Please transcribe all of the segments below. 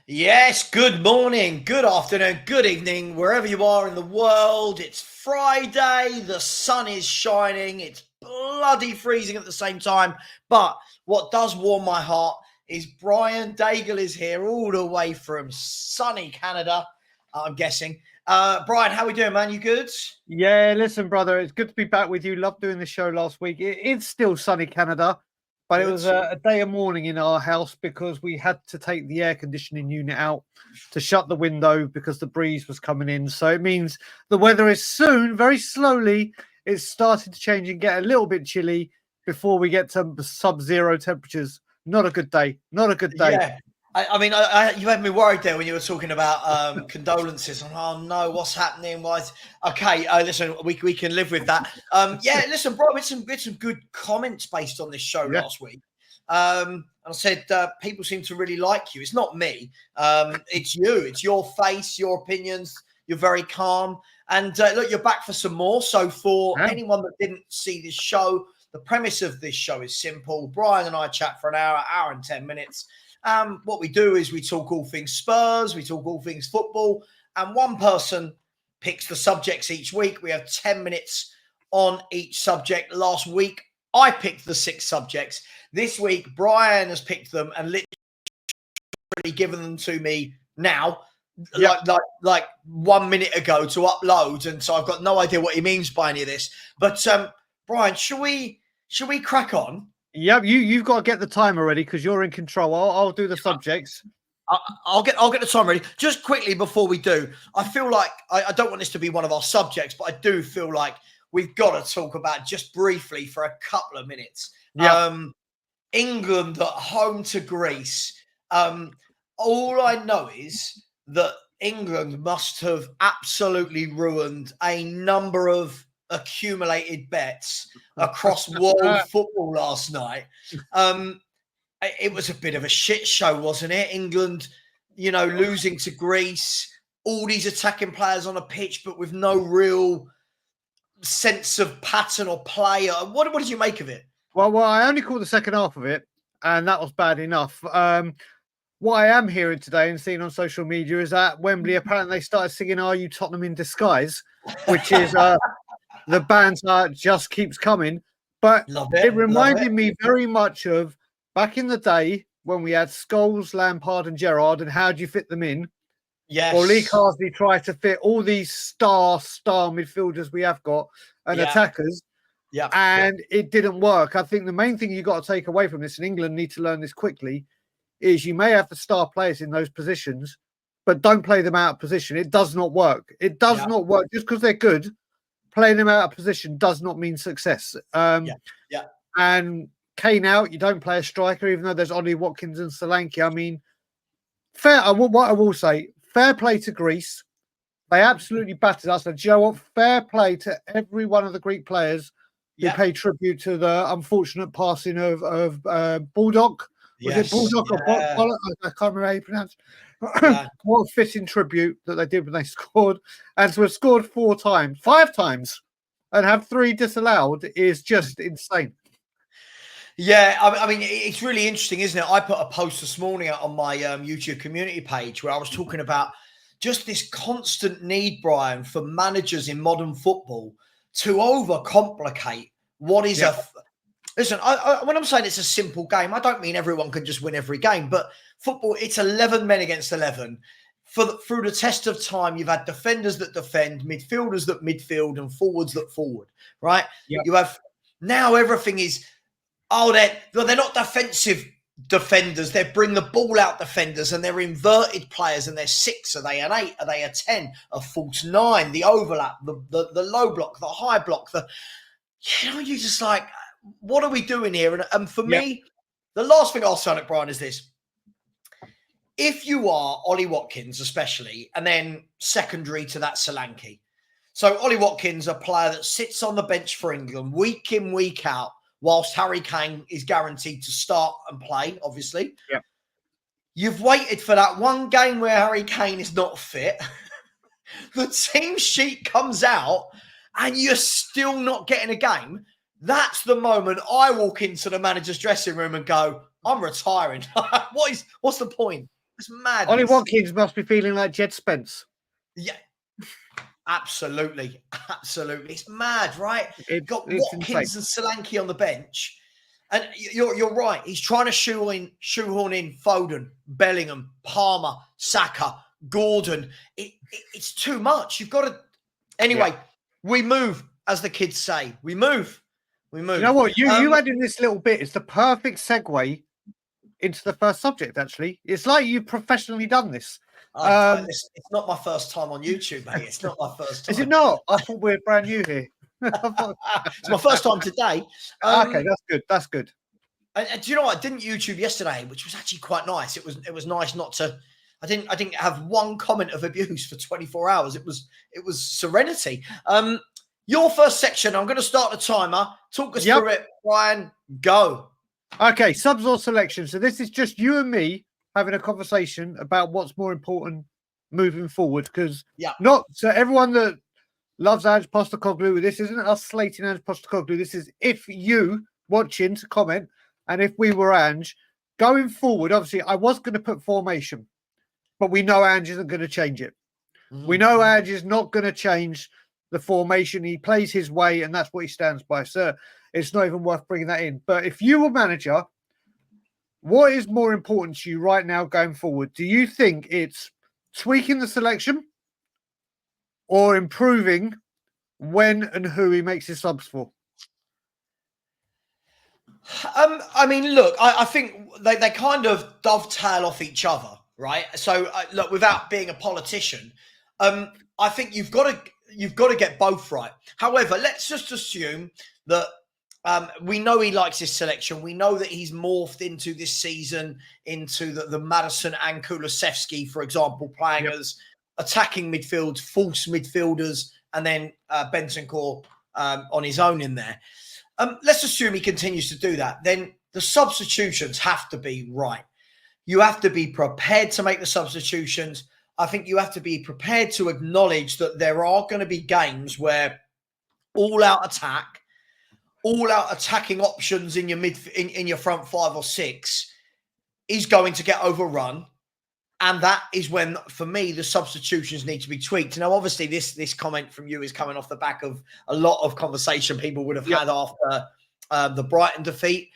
Yes, good morning, good afternoon, good evening, wherever you are in the world. It's Friday, the sun is shining, it's bloody freezing at the same time. But what does warm my heart is Brian Daigle is here all the way from sunny Canada, I'm guessing. Brian, how we doing, man? You good? Yeah, listen, brother, it's good to be back with you. Loved doing the show last week. It's still sunny Canada, but it Good. was a day of mourning in our house because we had to take the air conditioning unit out to shut the window because the breeze was coming in. So it means the weather is soon, very slowly, it's starting to change and get a little bit chilly before we get to sub-zero temperatures. Not a good day. Not a good day. Yeah. You had me worried there when you were talking about condolences. Oh no, what's happening? Okay? Listen, we can live with that. Yeah, listen, bro, it's some good comments based on this show Yeah. last week. And I said people seem to really like you. It's not me. It's you. It's your face, your opinions. You're very calm, and look, you're back for some more. So for Yeah. anyone that didn't see this show, the premise of this show is simple. Brian and I chat for an hour and 10 minutes. What we do is we talk all things Spurs, we talk all things football, and one person picks the subjects each week. We have 10 minutes on each subject. Last week, I picked the 6 subjects. This week, Brian has picked them and literally given them to me now, like 1 minute ago to upload. And so I've got no idea what he means by any of this. But Brian, should we crack on? Yeah, you've got to get the timer ready because you're in control. I'll do the subjects. I'll get the time ready. Just quickly before we do, I feel like I don't want this to be one of our subjects, but I do feel like we've got to talk about just briefly for a couple of minutes. Yeah. England at home to Greece. All I know is that England must have absolutely ruined a number of accumulated bets across world football last night. It was a bit of a shit show, wasn't it? England, losing to Greece, all these attacking players on a pitch, but with no real sense of pattern or play. What did you make of it? Well, I only caught the second half of it, and that was bad enough. What I am hearing today and seeing on social media is that Wembley apparently they started singing "Are You Tottenham in Disguise," which is the banter just keeps coming. But it reminded me very much of back in the day when we had Scholes, Lampard, and Gerrard, and how do you fit them in? Yes. Or Lee Carsley tried to fit all these star midfielders we have got and attackers. Yeah. And it didn't work. I think the main thing you got to take away from this, and England need to learn this quickly, is you may have the star players in those positions, but don't play them out of position. It does not work. It does not work. Just because they're good, playing them out of position does not mean success. And Kane out, you don't play a striker, even though there's Ollie Watkins and Solanke. I mean, what I will say, fair play to Greece. They absolutely battered us. And Joe, fair play to every one of the Greek players who paid tribute to the unfortunate passing of Bulldog. Was it Bulldog or Bollock? I can't remember how you pronounce it. What a fitting tribute that they did when they scored. And to have scored 5 times, and have 3 disallowed is just insane. Yeah, I mean, it's really interesting, isn't it? I put a post this morning on my YouTube community page where I was talking about just this constant need, Brian, for managers in modern football to overcomplicate what is Listen, when I'm saying it's a simple game, I don't mean everyone can just win every game, but football, it's 11 men against 11. Through the test of time, you've had defenders that defend, midfielders that midfield, and forwards that forward, right? Yep. You have now everything is, they're not defensive defenders. They bring the ball out defenders, and they're inverted players, and they're 6. Are they an 8? Are they a 10? A false 9? The overlap, the low block, the high block. You're just like, what are we doing here? And for me, the last thing I'll say on it, Brian, is this. If you are Ollie Watkins, especially, and then secondary to that Solanke. So Ollie Watkins, a player that sits on the bench for England week in, week out, whilst Harry Kane is guaranteed to start and play, obviously. Yeah. You've waited for that one game where Harry Kane is not fit. The team sheet comes out and you're still not getting a game. That's the moment I walk into the manager's dressing room and go, I'm retiring. What's the point? It's madness. Ollie Watkins must be feeling like Jed Spence. Yeah, absolutely. It's mad, right? Got Watkins and Solanke on the bench. And you're right. He's trying to shoehorn in Foden, Bellingham, Palmer, Saka, Gordon. It's too much. You've got to... Anyway, we move, as the kids say. We move. You know what? You added this little bit. It's the perfect segue into the first subject, actually. It's like you've professionally done this. It's not my first time on YouTube, mate. It's not my first time. Is it not? I thought we were brand new here. It's my first time today. Okay, that's good. And do you know what? I didn't YouTube yesterday, which was actually quite nice. It was nice not to... I didn't have one comment of abuse for 24 hours. It was serenity. Your first section, I'm going to start the timer. Talk us through it, Brian. Go. Okay, subs or selection. So this is just you and me having a conversation about what's more important moving forward. Because so everyone that loves Ange Postecoglou, this isn't us slating Ange Postecoglou. This is if you watching to comment, and if we were Ange going forward. Obviously, I was going to put formation, but we know Ange isn't going to change it. We know Ange is not going to change the formation. He plays his way, and that's what he stands by. So it's not even worth bringing that in. But if you were manager, what is more important to you right now going forward? Do you think it's tweaking the selection or improving when and who he makes his subs for? I mean, look, I think they kind of dovetail off each other, right? So, look, without being a politician, I think you've got to get both right. However, let's just assume that we know he likes his selection. We know that he's morphed into this season into the Maddison and Kulusevski, for example, playing as attacking midfields, false midfielders, and then Bentancur on his own in there. Let's assume he continues to do that. Then the substitutions have to be right. You have to be prepared to make the substitutions. I think you have to be prepared to acknowledge that there are going to be games where all-out attack, all-out attacking options in your in your front 5 or 6 is going to get overrun. And that is when, for me, the substitutions need to be tweaked. Now, obviously, this comment from you is coming off the back of a lot of conversation people would have had after the Brighton defeat.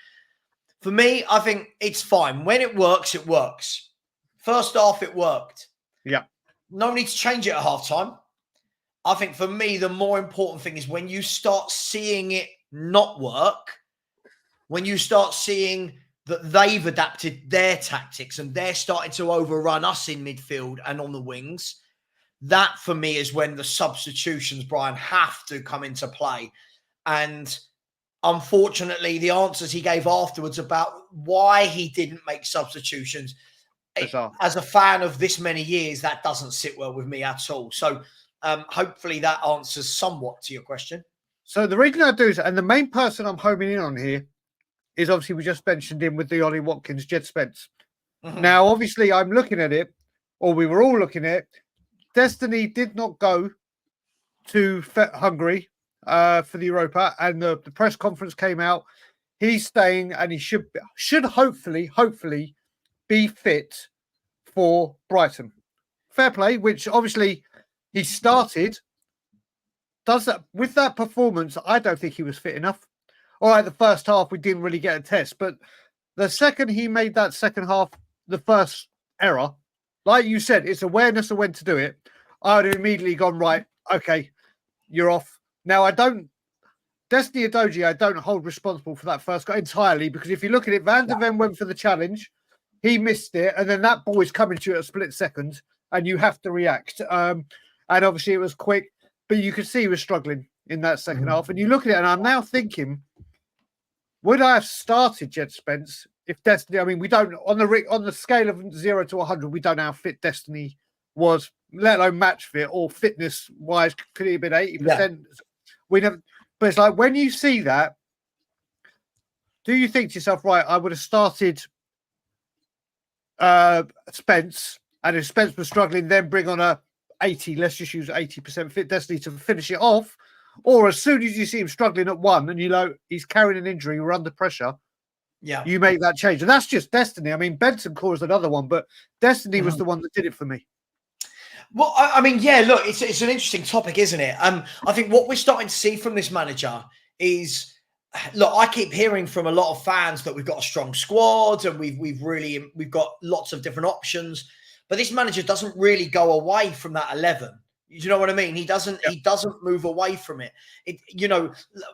For me, I think it's fine. When it works, it works. First half, it worked. Yeah. No need to change it at halftime. I think for me, the more important thing is when you start seeing it not work, when you start seeing that they've adapted their tactics and they're starting to overrun us in midfield and on the wings, that for me is when the substitutions, Brian, have to come into play. And unfortunately, the answers he gave afterwards about why he didn't make substitutions, as a fan of this many years, that doesn't sit well with me at all. So hopefully that answers somewhat to your question. So the reason I do is, and the main person I'm homing in on here is obviously we just mentioned him with the Ollie Watkins, Jed Spence. Now, obviously, I'm looking at it, or we were all looking at it. Destiny did not go to Hungary for the Europa, and the press conference came out. He's staying, and he should hopefully be fit for Brighton. Fair play, which obviously he started. Does that with that performance? I don't think he was fit enough. All right, the first half we didn't really get a test, but the second he made that second half, the first error, like you said, it's awareness of when to do it. I would have immediately gone, right, okay, you're off. Now, Destiny Udogie, I don't hold responsible for that first goal entirely, because if you look at it, Van de Ven went for the challenge, he missed it, and then that ball is coming to you at a split second, and you have to react. And obviously it was quick, but you could see he was struggling in that second half. And you look at it, and I'm now thinking, would I have started Jed Spence if Destiny? I mean, we don't on the scale of 0 to 100, we don't know how fit Destiny was, let alone match fit or fitness wise. Could he have been 80%? Yeah. We never. But it's like when you see that, do you think to yourself, right? I would have started Spence, and if Spence was struggling, then bring on a 80. Let's just use 80% fit Destiny to finish it off. Or as soon as you see him struggling at 1 and you know he's carrying an injury, we're under pressure, Yeah. You make that change. And that's just destiny. I mean, Bentancur is another one, but destiny was the one that did it for me. Well, I mean, yeah, look, it's an interesting topic, isn't it? I think what we're starting to see from this manager is, look, I keep hearing from a lot of fans that we've got a strong squad and we've got lots of different options, but this manager doesn't really go away from that 11. You know what I mean? He doesn't move away from it.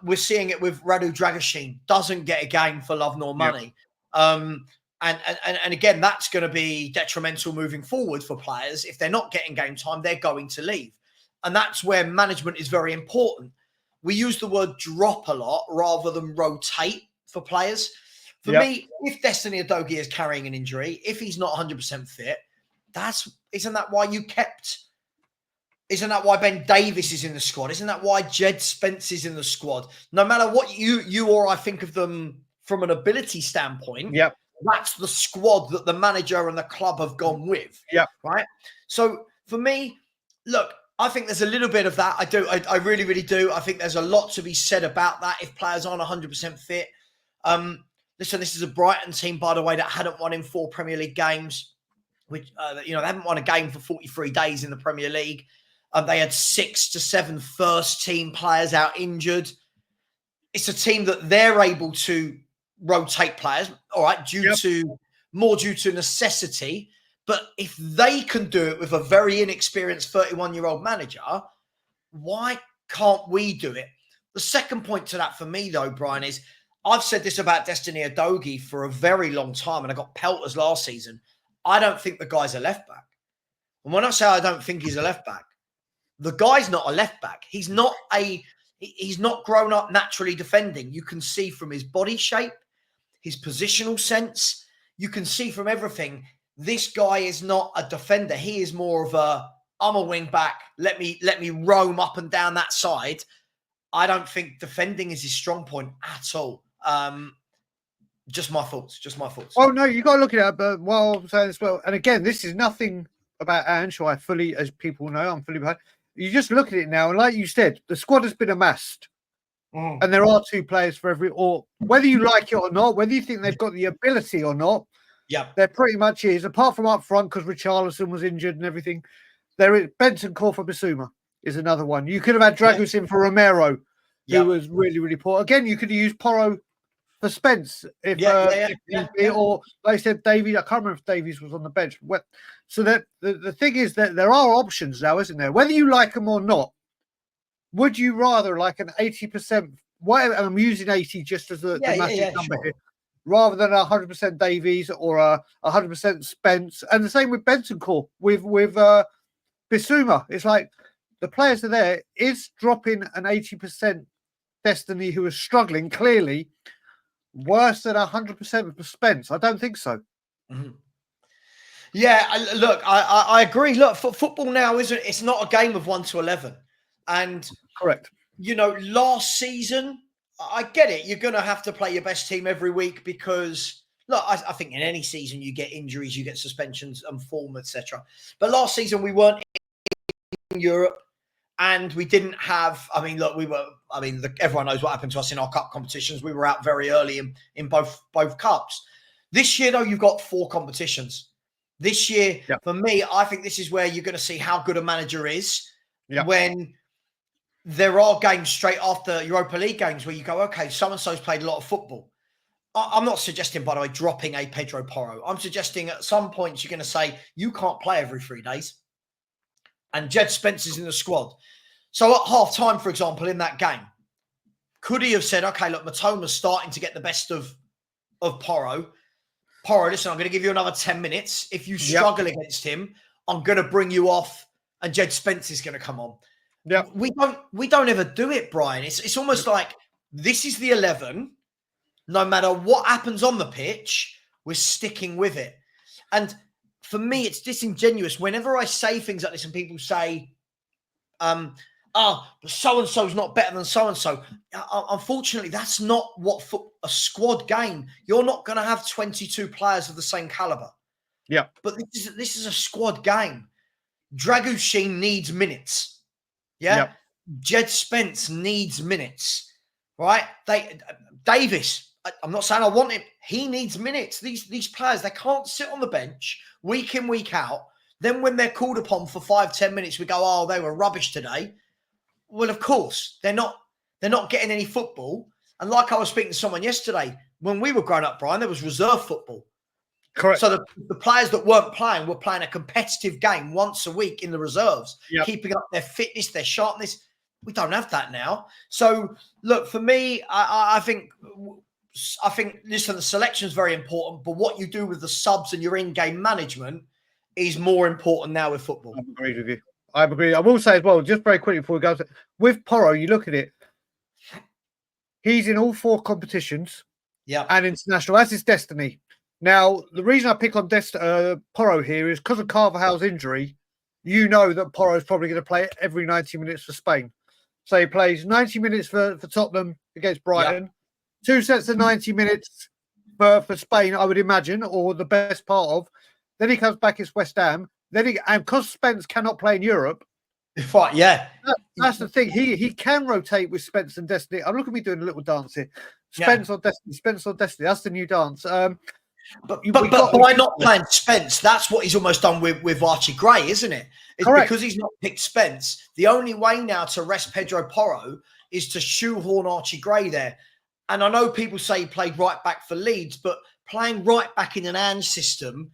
We're seeing it with Radu Dragusin, doesn't get a game for love nor money. And again, that's going to be detrimental moving forward for players. If they're not getting game time, they're going to leave. And that's where management is very important. We use the word drop a lot rather than rotate for players. For me, if Destiny Udogie is carrying an injury, if he's not 100% fit, isn't that why you kept... Isn't that why Ben Davies is in the squad? Isn't that why Jed Spence is in the squad? No matter what you or I think of them from an ability standpoint, that's the squad that the manager and the club have gone with. Right? So for me, look, I think there's a little bit of that. I really, really do. I think there's a lot to be said about that if players aren't 100% fit. Listen, this is a Brighton team, by the way, that hadn't won in 4 Premier League games. Which they haven't won a game for 43 days in the Premier League. They had 6 to 7 first-team players out injured. It's a team that they're able to rotate players, all right, due to necessity. But if they can do it with a very inexperienced 31-year-old manager, why can't we do it? The second point to that for me, though, Brian, is I've said this about Destiny Udogie for a very long time, and I got pelters last season. I don't think the guy's a left-back. And when I say I don't think he's a left-back, the guy's not a left back. He's not grown up naturally defending. You can see from his body shape, his positional sense. You can see from everything. This guy is not a defender. He is more of I'm a wing back. Let me roam up and down that side. I don't think defending is his strong point at all. Just my thoughts. Oh no, you got to look at it. But while I'm saying this, well, and again, this is nothing about Ange, who I fully, as people know, I'm fully behind. You just look at it now, and like you said, the squad has been amassed, and there are 2 players for every. Or whether you like it or not, whether you think they've got the ability or not, there pretty much is. Apart from up front, because Richarlison was injured and everything, there is Bentancur for Bissouma is another one. You could have had Dragusin for Romero, who was really, really poor. Again, you could have used Porro for Spence or like I said, Davies. I can't remember if Davies was on the bench. So that the thing is that there are options now, isn't there? Whether you like them or not, would you rather like an 80%? Whatever, and I'm using 80 just as the magic number here, rather than 100% Davies or 100% Spence, and the same with Bentancur with Bissouma. It's like the players are there. Is dropping an 80% Destiny, who is struggling clearly, worse than 100% for Spence? I don't think so. Yeah, look, I agree. Look, football now it's not a game of 1 to 11. And correct. Last season, I get it. You're going to have to play your best team every week because, look, I think in any season you get injuries, you get suspensions and form, etc. But last season we weren't in Europe. And we didn't have, everyone knows what happened to us in our cup competitions. We were out very early in both cups. This year, though, you've got 4 competitions. This year, for me, I think this is where you're going to see how good a manager is when there are games straight after Europa League games where you go, okay, so-and-so's played a lot of football. I'm not suggesting, by the way, dropping a Pedro Porro. I'm suggesting at some points you're going to say, you can't play every 3 days. And Jed Spence is in the squad. So at half-time, for example, in that game, could he have said, okay, look, Matoma's starting to get the best of Porro. Porro, listen, I'm going to give you another 10 minutes. If you struggle against him, I'm going to bring you off and Jed Spence is going to come on. We don't ever do it, Brian. It's almost like this is the 11. No matter what happens on the pitch, we're sticking with it. And for me, it's disingenuous. Whenever I say things like this and people say, so-and-so's not better than so-and-so. Unfortunately, that's not what a squad game. You're not going to have 22 players of the same caliber. Yeah. But this is a squad game. Dragusin needs minutes. Yeah. Jed Spence needs minutes. Right? Davis, I'm not saying I want him. He needs minutes. These players, they can't sit on the bench week in, week out. Then when they're called upon for 5-10 minutes, we go, oh, they were rubbish today. Well, of course, they're not getting any football. And like I was speaking to someone yesterday, when we were growing up, Brian, there was reserve football. Correct. So the players that weren't playing were playing a competitive game once a week in the reserves, keeping up their fitness, their sharpness. We don't have that now. So, look, for me, I think, listen, the selection is very important, but what you do with the subs and your in-game management is more important now with football. I agree with you. I agree. I will say as well, just very quickly before we go, with Porro, you look at it, he's in all 4 competitions and international. That's his destiny. Now, the reason I pick on Porro here is because of Carvajal's injury. You know that Porro is probably going to play every 90 minutes for Spain. So he plays 90 minutes for Tottenham against Brighton, 2 sets of 90 minutes for Spain, I would imagine, or the best part of. Then he comes back as West Ham. And because Spence cannot play in Europe, that's the thing. He can rotate with Spence and Destiny. I'm looking at me doing a little dance here. Spence or Destiny. Spence or Destiny. That's the new dance. But by not playing Spence, that's what he's almost done with Archie Gray, isn't it? It's correct. Because he's not picked Spence. The only way now to rest Pedro Porro is to shoehorn Archie Gray there. And I know people say he played right back for Leeds, but playing right back in an Ange system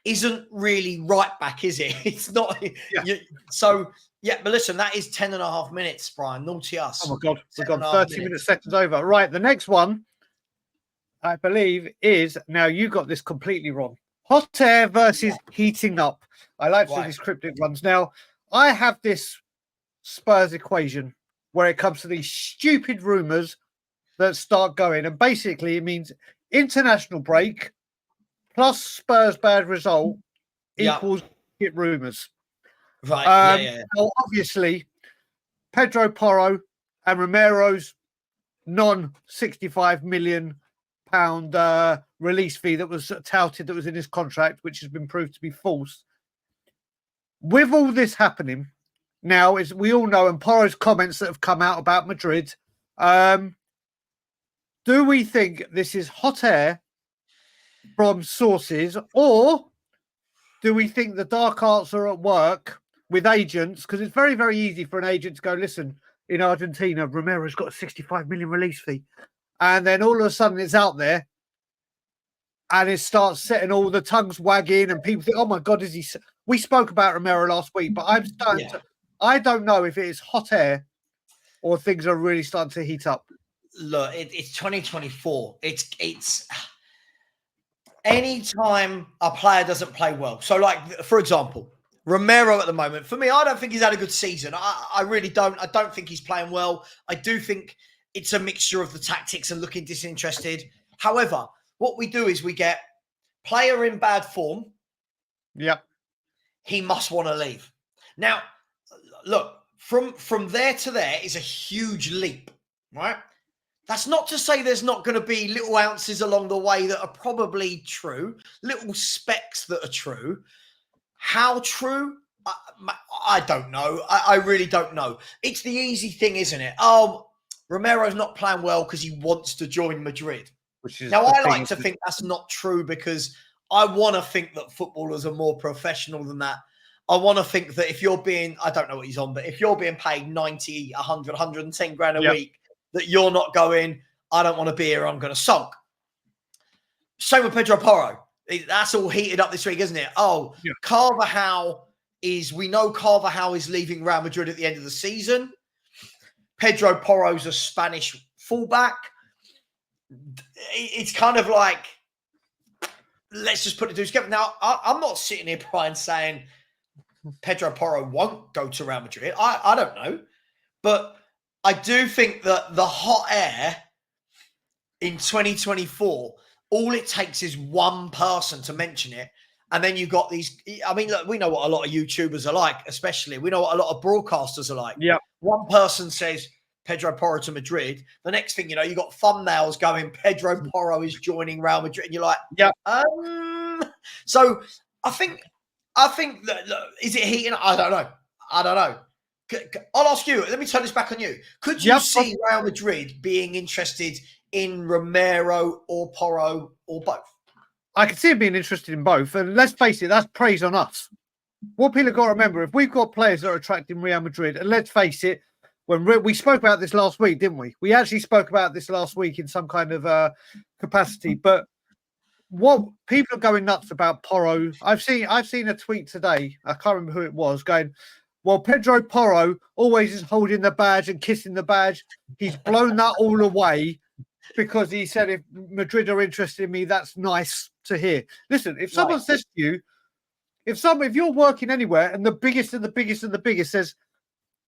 isn't really right back, is it? It's not. But listen, that is 10.5 minutes, Brian. Naughty us. Oh, my God. We've gone 30 minutes, seconds over. Right, the next one, I believe, is, now you got this completely wrong. Hot air versus heating up. I like to do these cryptic ones. Now, I have this Spurs equation where it comes to these stupid rumours that start going. And basically, it means international break plus Spurs bad result equals hit rumours. Right. Now, obviously, Pedro Porro and Romero's non-£65 million release fee that was touted, that was in his contract, which has been proved to be false. With all this happening now, as we all know, and Porro's comments that have come out about Madrid, do we think this is hot air from sources, or do we think the dark arts are at work with agents? Because it's very, very easy for an agent to go, listen, in Argentina, Romero's got a 65 million release fee. And then all of a sudden it's out there and it starts setting all the tongues wagging and people think, oh my God, is he... We spoke about Romero last week, but I'm starting to... I don't know if it is hot air or things are really starting to heat up. Look, it's 2024. It's anytime a player doesn't play well. So, like, for example, Romero at the moment, for me, I don't think he's had a good season. I really don't. I don't think he's playing well. I do think it's a mixture of the tactics and looking disinterested. However, what we do is we get player in bad form. Yep. He must want to leave. Now, look, from there to there is a huge leap, right? That's not to say there's not going to be little ounces along the way that are probably true, little specks that are true. How true? I don't know. I really don't know. It's the easy thing, isn't it? Oh, Romero's not playing well because he wants to join Madrid. Now, I like to think that's not true because I want to think that footballers are more professional than that. I want to think that if you're being, I don't know what he's on, but if you're being paid 90, 100, 110 grand a week, that you're not going, I don't want to be here, I'm going to sulk. Same with Pedro Porro. That's all heated up this week, isn't it? Oh, Carvajal we know Carvajal is leaving Real Madrid at the end of the season. Pedro Porro's a Spanish fullback. It's kind of like, let's just put it together. Now, I'm not sitting here, Brian, saying Pedro Porro won't go to Real Madrid. I don't know. But I do think that the hot air in 2024, all it takes is one person to mention it. And then you've got these, I mean, look, we know what a lot of YouTubers are like, especially. We know what a lot of broadcasters are like. Yeah. One person says Pedro Porro to Madrid. The next thing you know, you got thumbnails going, Pedro Porro is joining Real Madrid. And you're like, So I think that, look, is it heating? I don't know. I'll ask you. Let me turn this back on you. Could you see Real Madrid being interested in Romero or Porro or both? I can see him being interested in both. And let's face it, that's praise on us. What people have got to remember, if we've got players that are attracting Real Madrid, and let's face it, when we spoke about this last week, didn't we? We actually spoke about this last week in some kind of capacity. But what people are going nuts about Porro, I've seen a tweet today, I can't remember who it was, going, well, Pedro Porro always is holding the badge and kissing the badge. He's blown that all away because he said, if Madrid are interested in me, that's nice to hear. Listen, if someone says to you, if you're working anywhere and the biggest and the biggest and the biggest says,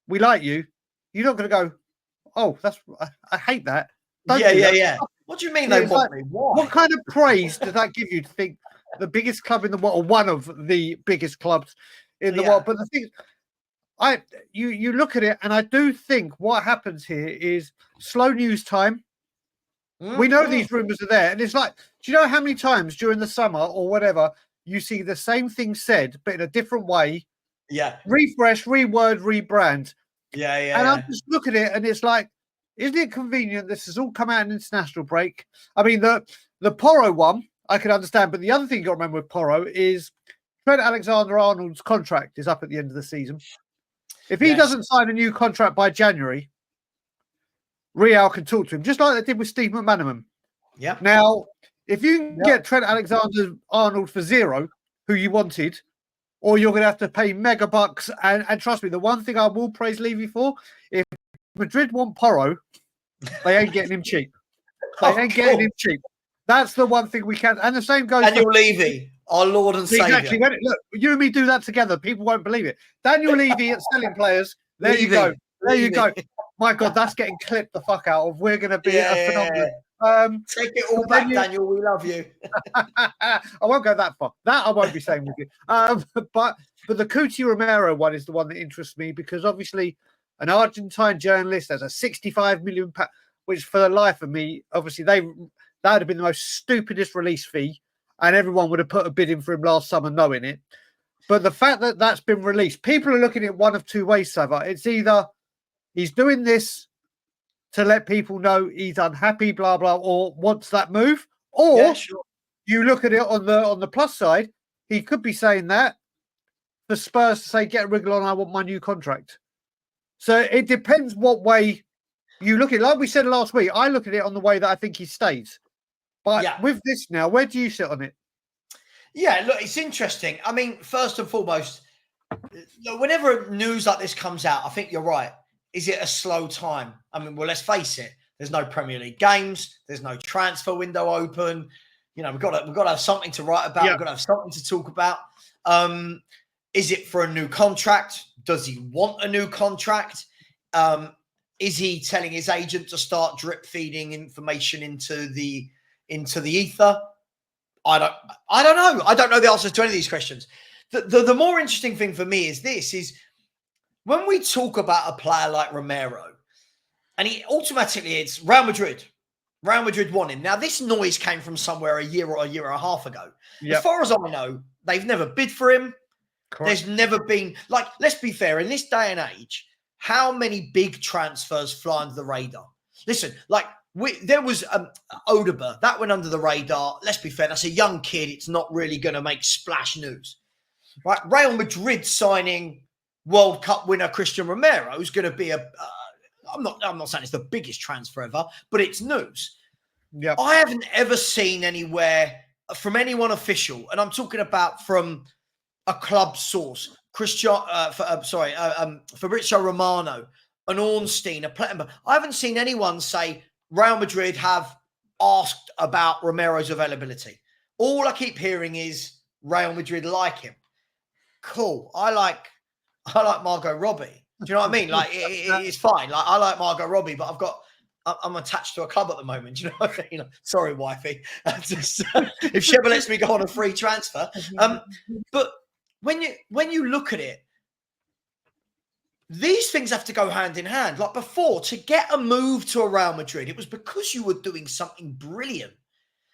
we like you, you're not going to go, oh, I hate that. Yeah. What do you mean they want me? Why? What kind of praise does that give you to think the biggest club in the world, or one of the biggest clubs in the world? But the thing, you look at it, and I do think what happens here is slow news time. We know these rumors are there, and it's like, do you know how many times during the summer or whatever you see the same thing said, but in a different way? Yeah. Refresh, reword, rebrand. Yeah. And I just look at it, and it's like, isn't it convenient this has all come out in international break? I mean, the Porro one, I can understand, but the other thing you got to remember with Porro is Trent Alexander-Arnold's contract is up at the end of the season. If he doesn't sign a new contract by January, Real can talk to him, just like they did with Steve McManaman. Yeah. Now, if you can get Trent Alexander-Arnold for zero, who you wanted, or you're going to have to pay mega bucks, and trust me, the one thing I will praise Levy for, if Madrid want Porro, they ain't getting him cheap. Getting him cheap. That's the one thing we can. And the same goes Daniel Levy, our Lord and Savior. Exactly. Look, you and me do that together, people won't believe it. Daniel Levy at selling players. There you go. There you go. My God, that's getting clipped the fuck out of. We're going to be a phenomenon. Take it all back, Daniel. We love you. I won't go that far. That I won't be saying with you. But the Cuti Romero one is the one that interests me, because obviously an Argentine journalist has a 65 million, which for the life of me, obviously that would have been the most stupidest release fee, and everyone would have put a bid in for him last summer knowing it. But the fact that that's been released, people are looking at one of two ways, Savva. It's either he's doing this to let people know he's unhappy, blah, blah, or wants that move. Or you look at it on the plus side, he could be saying that for Spurs to say, get a wriggle on, I want my new contract. So it depends what way you look at it. Like we said last week, I look at it on the way that I think he stays. But with this now, where do you sit on it? Yeah, look, it's interesting. I mean, first and foremost, whenever news like this comes out, I think you're right. Is it a slow time? I mean, well, let's face it. There's no Premier League games. There's no transfer window open. You know, we've got to have something to write about. We've got to have something to talk about. Is it for a new contract? Does he want a new contract? Is he telling his agent to start drip feeding information into the ether? I don't know. I don't know the answers to any of these questions. The more interesting thing for me is when we talk about a player like Romero, and it's Real Madrid. Real Madrid want him. Now, this noise came from somewhere a year or a half ago. Yep. As far as I know, they've never bid for him. Correct. There's never been, let's be fair, in this day and age, how many big transfers fly under the radar? Listen, there was Odeber. That went under the radar. Let's be fair, that's a young kid. It's not really going to make splash news. Right? Real Madrid signing World Cup winner Christian Romero is going to be I'm not saying it's the biggest transfer ever, but it's news. Yeah, I haven't ever seen anywhere from anyone official, and I'm talking about from a club source, Fabrizio Romano, an Ornstein, a Platinum. I haven't seen anyone say Real Madrid have asked about Romero's availability. All I keep hearing is Real Madrid like him. Cool. I like Margot Robbie. Do you know what I mean? It's fine. I like Margot Robbie, but I'm attached to a club at the moment. Do you know what I mean? Sorry, wifey. If she ever lets me go on a free transfer. But when you look at it, these things have to go hand in hand. Like before, to get a move to a Real Madrid, it was because you were doing something brilliant.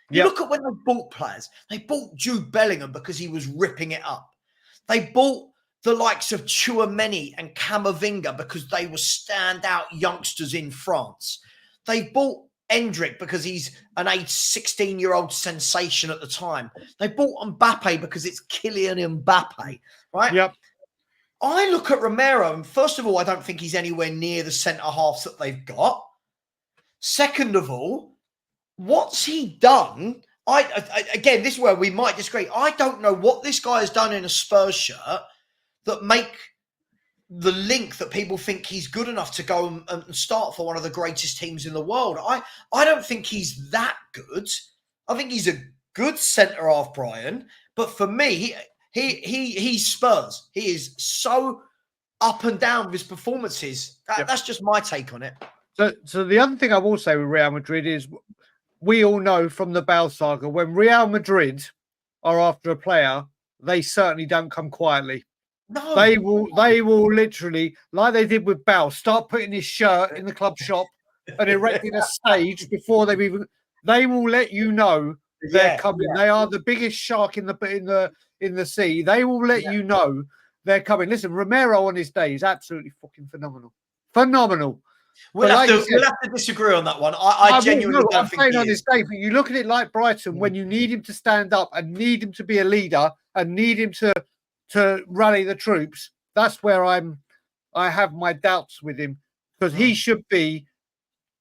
You look at when they bought players. They bought Jude Bellingham because he was ripping it up. They bought the likes of Tchouaméni and Camavinga because they were standout youngsters in France. They bought Endrick because he's an age 16-year-old sensation at the time. They bought Mbappe because it's Kylian Mbappe, right? Yep. I look at Romero, and first of all, I don't think he's anywhere near the centre halves that they've got. Second of all, what's he done? Again, this is where we might disagree. I don't know what this guy has done in a Spurs shirt that make the link that people think he's good enough to go and start for one of the greatest teams in the world. I don't think he's that good. I think he's a good centre half, Brian. But for me, he's Spurs. He is so up and down with his performances. That's just my take on it. So the other thing I will say with Real Madrid is we all know from the Bale saga, when Real Madrid are after a player, they certainly don't come quietly. No. They will literally, like they did with Bale, start putting his shirt in the club shop and erecting a stage before they will let you know they're coming. They are the biggest shark in the sea. They will let you know they're coming. Listen, Romero on his day is absolutely fucking phenomenal. Phenomenal. We'll have to disagree on that one. I genuinely don't think he is. On his day, but you look at it like Brighton, when you need him to stand up and need him to be a leader and need him to rally the troops, that's where I have my doubts with him, because he should be.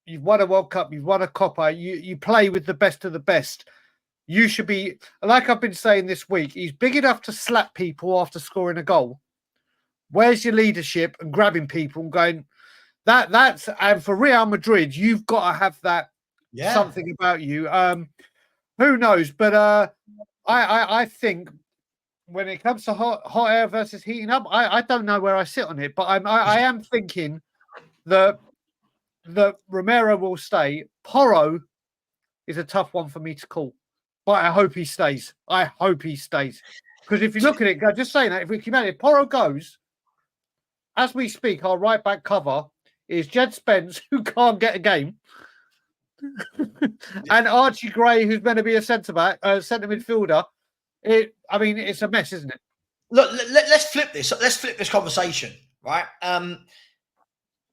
You've won a World Cup, you've won a Copa, you play with the best of the best. You should be, like I've been saying this week, he's big enough to slap people after scoring a goal. Where's your leadership and grabbing people and going? That's and for Real Madrid, you've got to have that something about you. Who knows? But I think when it comes to hot air versus heating up, I don't know where I sit on it, but I am thinking that Romero will stay. Porro is a tough one for me to call, but I hope he stays. Because if you look at it, just saying that, if Porro goes, as we speak, our right back cover is Jed Spence, who can't get a game, and Archie Gray, who's meant to be a centre midfielder. It's a mess, isn't it? Look, let's flip this. Let's flip this conversation, right?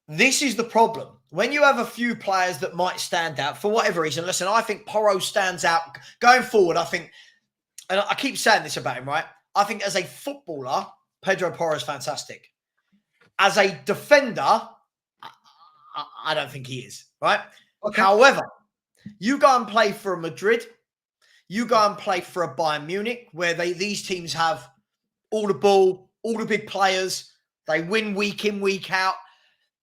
This is the problem. When you have a few players that might stand out for whatever reason, listen, I think Porro stands out. Going forward, I think, and I keep saying this about him, right? I think as a footballer, Pedro Porro is fantastic. As a defender, I don't think he is, right? Okay. However, you go and play for a Madrid, you go and play for a Bayern Munich, where these teams have all the ball, all the big players, they win week in, week out.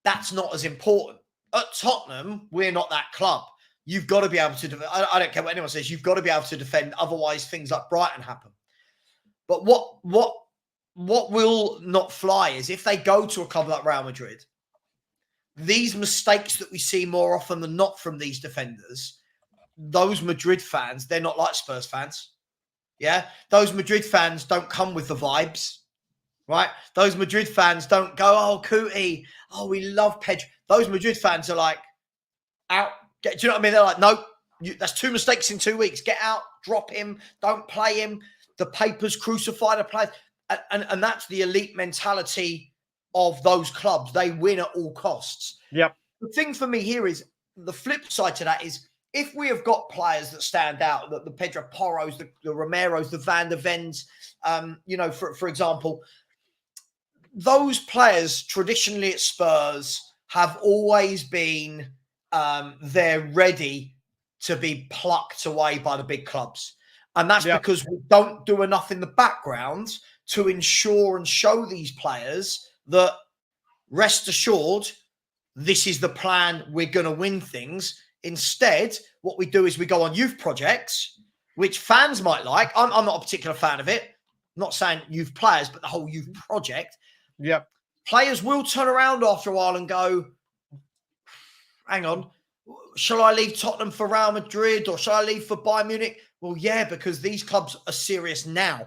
That's not as important. At Tottenham, we're not that club. You've got to be able to defend. I don't care what anyone says. You've got to be able to defend. Otherwise, things like Brighton happen. But what will not fly is if they go to a club like Real Madrid, these mistakes that we see more often than not from these defenders, those Madrid fans, they're not like Spurs fans. Yeah? Those Madrid fans don't come with the vibes, right? Those Madrid fans don't go, oh, Cootie, oh, we love Pedro. Those Madrid fans are like, out. Do you know what I mean? They're like, no, that's 2 mistakes in 2 weeks. Get out, drop him, don't play him. The papers crucify the players. And that's the elite mentality of those clubs. They win at all costs. Yep. The thing for me here is the flip side to that is if we have got players that stand out, the Pedro Porros, the Romeros, the Van der Vens, for example, those players traditionally at Spurs have always been they're ready to be plucked away by the big clubs. And that's because we don't do enough in the background to ensure and show these players that, rest assured, this is the plan, we're going to win things. Instead, what we do is we go on youth projects, which fans might like. I'm not a particular fan of it. I'm not saying youth players, but the whole youth project. Yep. Players will turn around after a while and go, hang on, shall I leave Tottenham for Real Madrid or shall I leave for Bayern Munich? Well, yeah, because these clubs are serious now.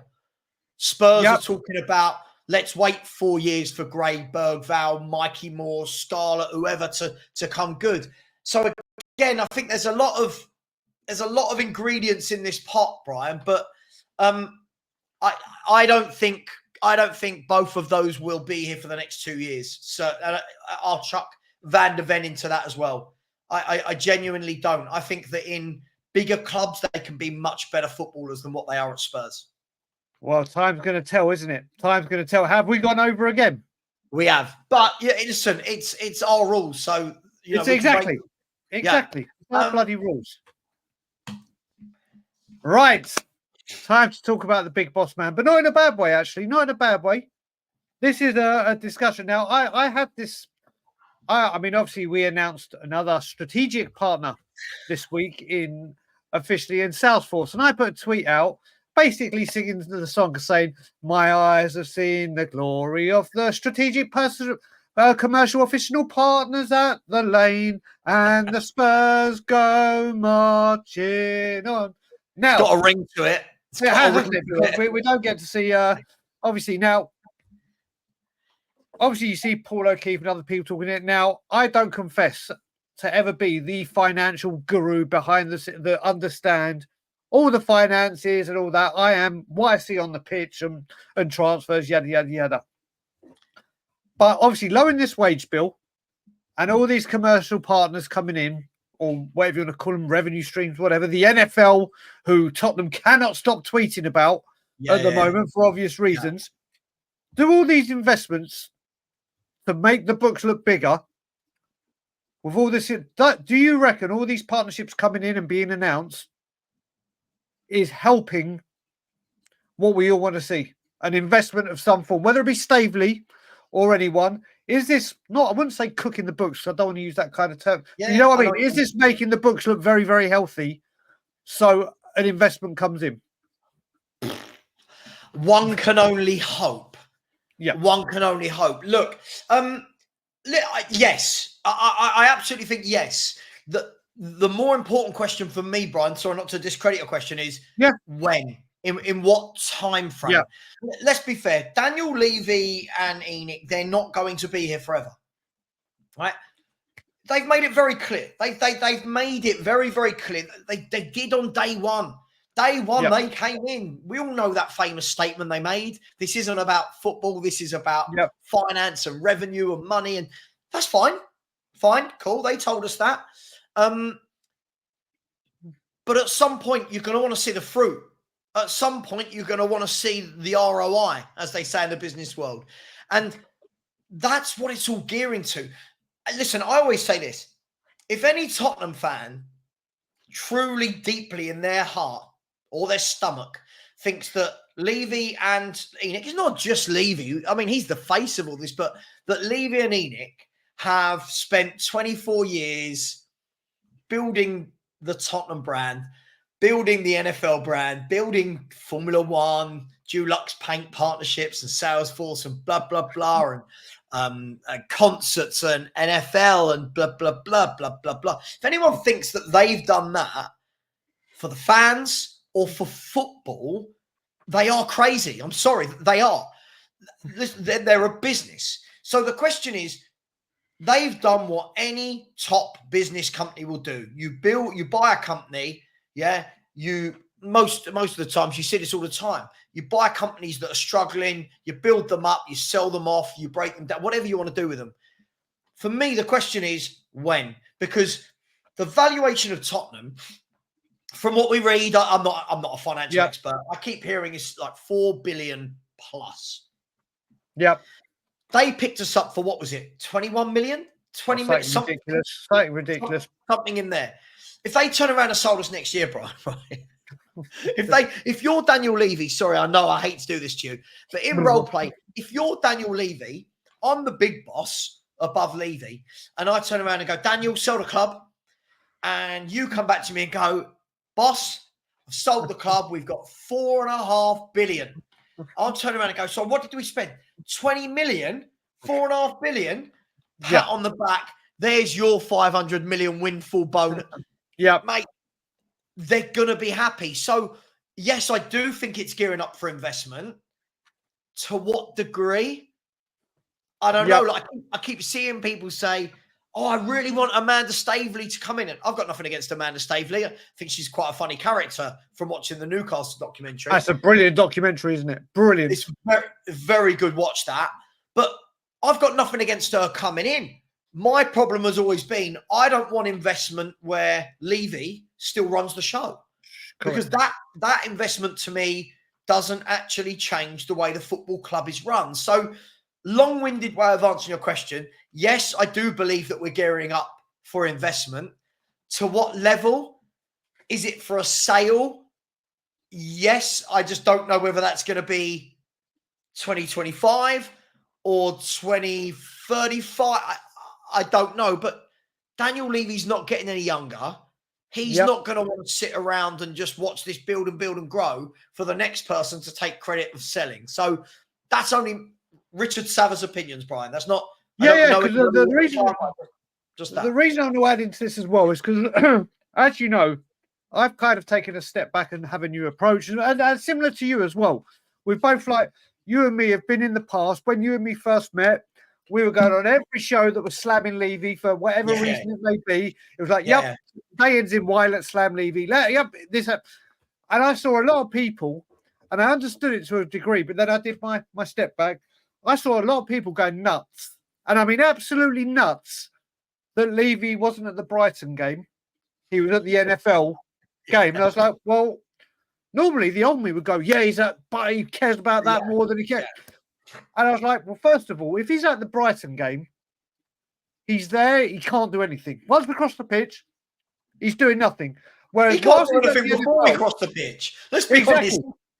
Spurs are talking about, let's wait 4 years for Gray, Bergvall, Mikey Moore, Scarlett, whoever to come good. So again, I think there's a lot of ingredients in this pot, Brian, but I don't think both of those will be here for the next 2 years. So I'll chuck Van der Ven into that as well. I genuinely don't. I think that in bigger clubs, they can be much better footballers than what they are at Spurs. Well, time's going to tell, isn't it? Time's going to tell. Have we gone over again? We have. But, yeah, listen, it's our rules. So, it's exactly. Our bloody rules. Right. Time to talk about the big boss man, but not in a bad way, actually. Not in a bad way. This is a discussion. Now, I had this. I mean, obviously, we announced another strategic partner this week officially in Salesforce. And I put a tweet out basically singing the song saying, "My eyes have seen the glory of the strategic commercial official partners at the lane, and the Spurs go marching on." Now, it's got a ring to it. We don't get to see, obviously, now. Obviously, you see Paul O'Keefe and other people talking it. Now, I don't confess to ever be the financial guru behind the understand all the finances and all that. I am what I see on the pitch and transfers, yada, yada, yada. But obviously, lowering this wage bill and all these commercial partners coming in, or whatever you want to call them, revenue streams, whatever, the NFL, who Tottenham cannot stop tweeting about at the moment for obvious reasons, do all these investments to make the books look bigger with all this. Do you reckon all these partnerships coming in and being announced is helping what we all want to see? An investment of some form, whether it be Staveley or anyone. Is this not, I wouldn't say cooking the books, I don't want to use that kind of term. You know what I mean? Is this making the books look very, very healthy so an investment comes in? One can only hope. Yeah, one can only hope. Look, yes, I absolutely think yes. The more important question for me, Brian, sorry not to discredit your question, is when, in what time frame? Yeah. Let's be fair. Daniel Levy and Enoch, they're not going to be here forever, right? They've made it very clear. They've made it very, very clear. They did on day one. Day one, they came in. We all know that famous statement they made. This isn't about football. This is about finance and revenue and money. And that's fine. Fine. Cool. They told us that. But at some point, you're going to want to see the fruit. At some point, you're going to want to see the ROI, as they say in the business world. And that's what it's all gearing to. Listen, I always say this. If any Tottenham fan truly deeply in their heart or their stomach thinks that Levy and Enoch, it's not just Levy, I mean, he's the face of all this, but that Levy and Enoch have spent 24 years building the Tottenham brand, building the NFL brand, building Formula One, Dulux paint partnerships and Salesforce and blah, blah, blah, and concerts and NFL and blah, blah, blah, blah, blah, blah. If anyone thinks that they've done that for the fans or for football, they are crazy. I'm sorry, they are. They're a business. So the question is, they've done what any top business company will do. You buy a company, most of the times, you see this all the time. You buy companies that are struggling, you build them up, you sell them off, you break them down, whatever you want to do with them. For me, the question is when, because the valuation of Tottenham, from what we read, I'm not a financial expert. I keep hearing it's like 4 billion plus. Yep. They picked us up for, what was it, 21 million? 20 million? Something ridiculous. Something in there. If they turn around and sold us next year, Brian, right? If you're Daniel Levy, sorry, I know I hate to do this to you, but in role play, if you're Daniel Levy, I'm the big boss above Levy, and I turn around and go, Daniel, sell the club, and you come back to me and go, boss, I've sold the club, we've got 4.5 billion. I'll turn around and go, so what did we spend? 20 million, 4.5 billion, pat on the back, there's your 500 million windfall bonus. Yeah, mate, they're going to be happy. So, yes, I do think it's gearing up for investment. To what degree? I don't know. Like, I keep seeing people say, oh, I really want Amanda Staveley to come in. And I've got nothing against Amanda Staveley. I think she's quite a funny character from watching the Newcastle documentary. That's a brilliant documentary, isn't it? Brilliant. It's very, very good. Watch that. But I've got nothing against her coming in. my problem has always been I don't want investment where Levy still runs the show. Because that investment to me doesn't actually change the way the football club is run. So, long-winded way of answering your question. Yes, I do believe that we're gearing up for investment. To what level? Is it for a sale? Yes, I just don't know whether that's going to be 2025 or 2035. I don't know. But Daniel Levy's not getting any younger. He's not going to want to sit around and just watch this build and grow for the next person to take credit of selling. So that's only Richard Savva's opinions, Brian. That's not. The reason I'm adding to this as well is because, as you know, I've kind of taken a step back and have a new approach, and similar to you as well. We've both, like you and me, have been in the past. When you and me first met, we were going on every show that was slamming Levy for whatever reason it may be. It was like, day ends in Y, let's slam Levy. And I saw a lot of people, and I understood it to a degree, but then I did my step back. I saw a lot of people going nuts, and I mean absolutely nuts, that Levy wasn't at the Brighton game. He was at the NFL game. And I was like, well, normally the old me would go, he's at, but he cares about that more than he cares. And I was like, well, first of all, if he's at the Brighton game, he's there, he can't do anything. Once we cross the pitch, he's doing nothing. Whereas he can't do anything before we cross the pitch. Let's be honest.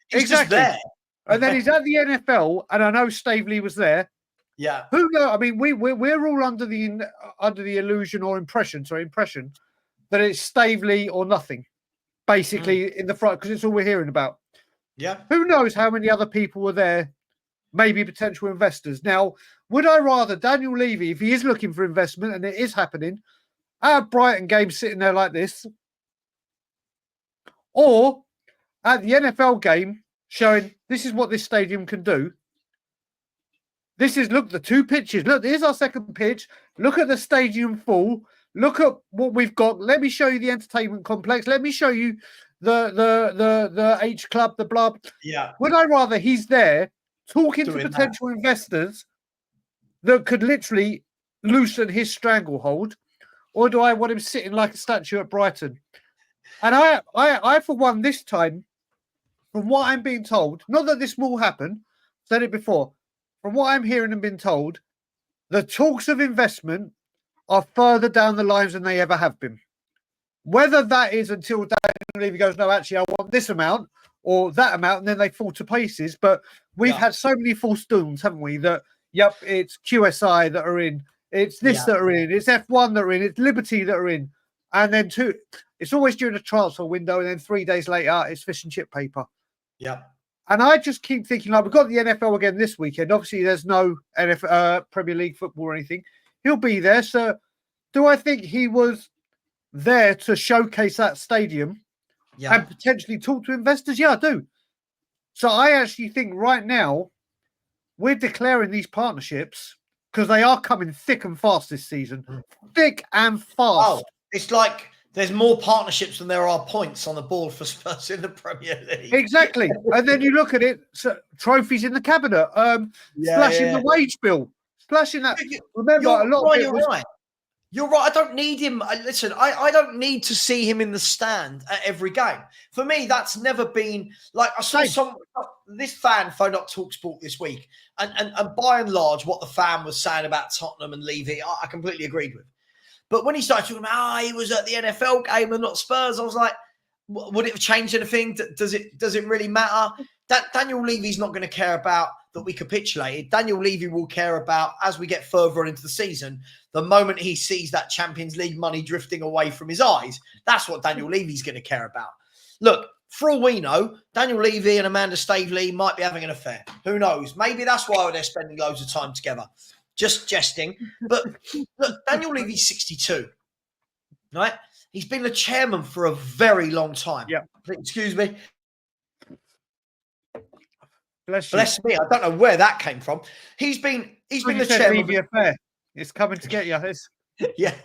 He's just there. And then he's at the NFL, and I know Staveley was there. Yeah. Who knows? I mean, we're all under the illusion or impression that it's Staveley or nothing, basically in the front, because it's all we're hearing about. Yeah. Who knows how many other people were there? Maybe potential investors. Now, would I rather Daniel Levy, if he is looking for investment and it is happening, at a Brighton game sitting there like this, or at the NFL game showing this is what this stadium can do? This is, look, the two pitches. Look, here's our second pitch. Look at the stadium full. Look at what we've got. Let me show you the entertainment complex. Let me show you the H Club, the blah. Yeah. Would I rather he's there talking to potential investors that could literally loosen his stranglehold, or do I want him sitting like a statue at Brighton? And I for one, this time, from what I'm being told, not that this will happen, said it before, from what I'm hearing and being told, the talks of investment are further down the lines than they ever have been. Whether that is until Daniel Levy goes, no, actually, I want this amount or that amount, and then they fall to pieces. But we've had so many false dawns, haven't we? That, it's QSI that are in, it's this that are in, it's F1 that are in, it's Liberty that are in. And then it's always during a transfer window, and then 3 days later, it's fish and chip paper. Yeah. And I just keep thinking, like, we've got the NFL again this weekend. Obviously, there's no Premier League football or anything. He'll be there. So do I think he was there to showcase that stadium and potentially talk to investors? Yeah, I do. So I actually think right now we're declaring these partnerships because they are coming thick and fast this season. Thick and fast. Oh, it's like there's more partnerships than there are points on the board for Spurs in the Premier League. Exactly. And then you look at it, trophies in the cabinet, slashing the wage bill, slashing that. Remember, a lot of it was... Right. You're right. I don't need him. Listen, I don't need to see him in the stand at every game. For me, that's never been like I saw this fan phone up TalkSport this week, and by and large, what the fan was saying about Tottenham and Levy, I completely agreed with. But when he started talking about he was at the NFL game and not Spurs, I was like, would it have changed anything? Does it really matter? That Daniel Levy's not going to care about that we capitulated. Daniel Levy will care about, as we get further on into the season, the moment he sees that Champions League money drifting away from his eyes. That's what Daniel Levy's going to care about. Look, for all we know, Daniel Levy and Amanda Staveley might be having an affair. Who knows? Maybe that's why they're spending loads of time together. Just jesting. But look, Daniel Levy's 62, right? He's been the chairman for a very long time. Yeah. Excuse me. Bless me. I don't know where that came from. He's been the chairman. Levy affair. It's coming to get you. Yeah.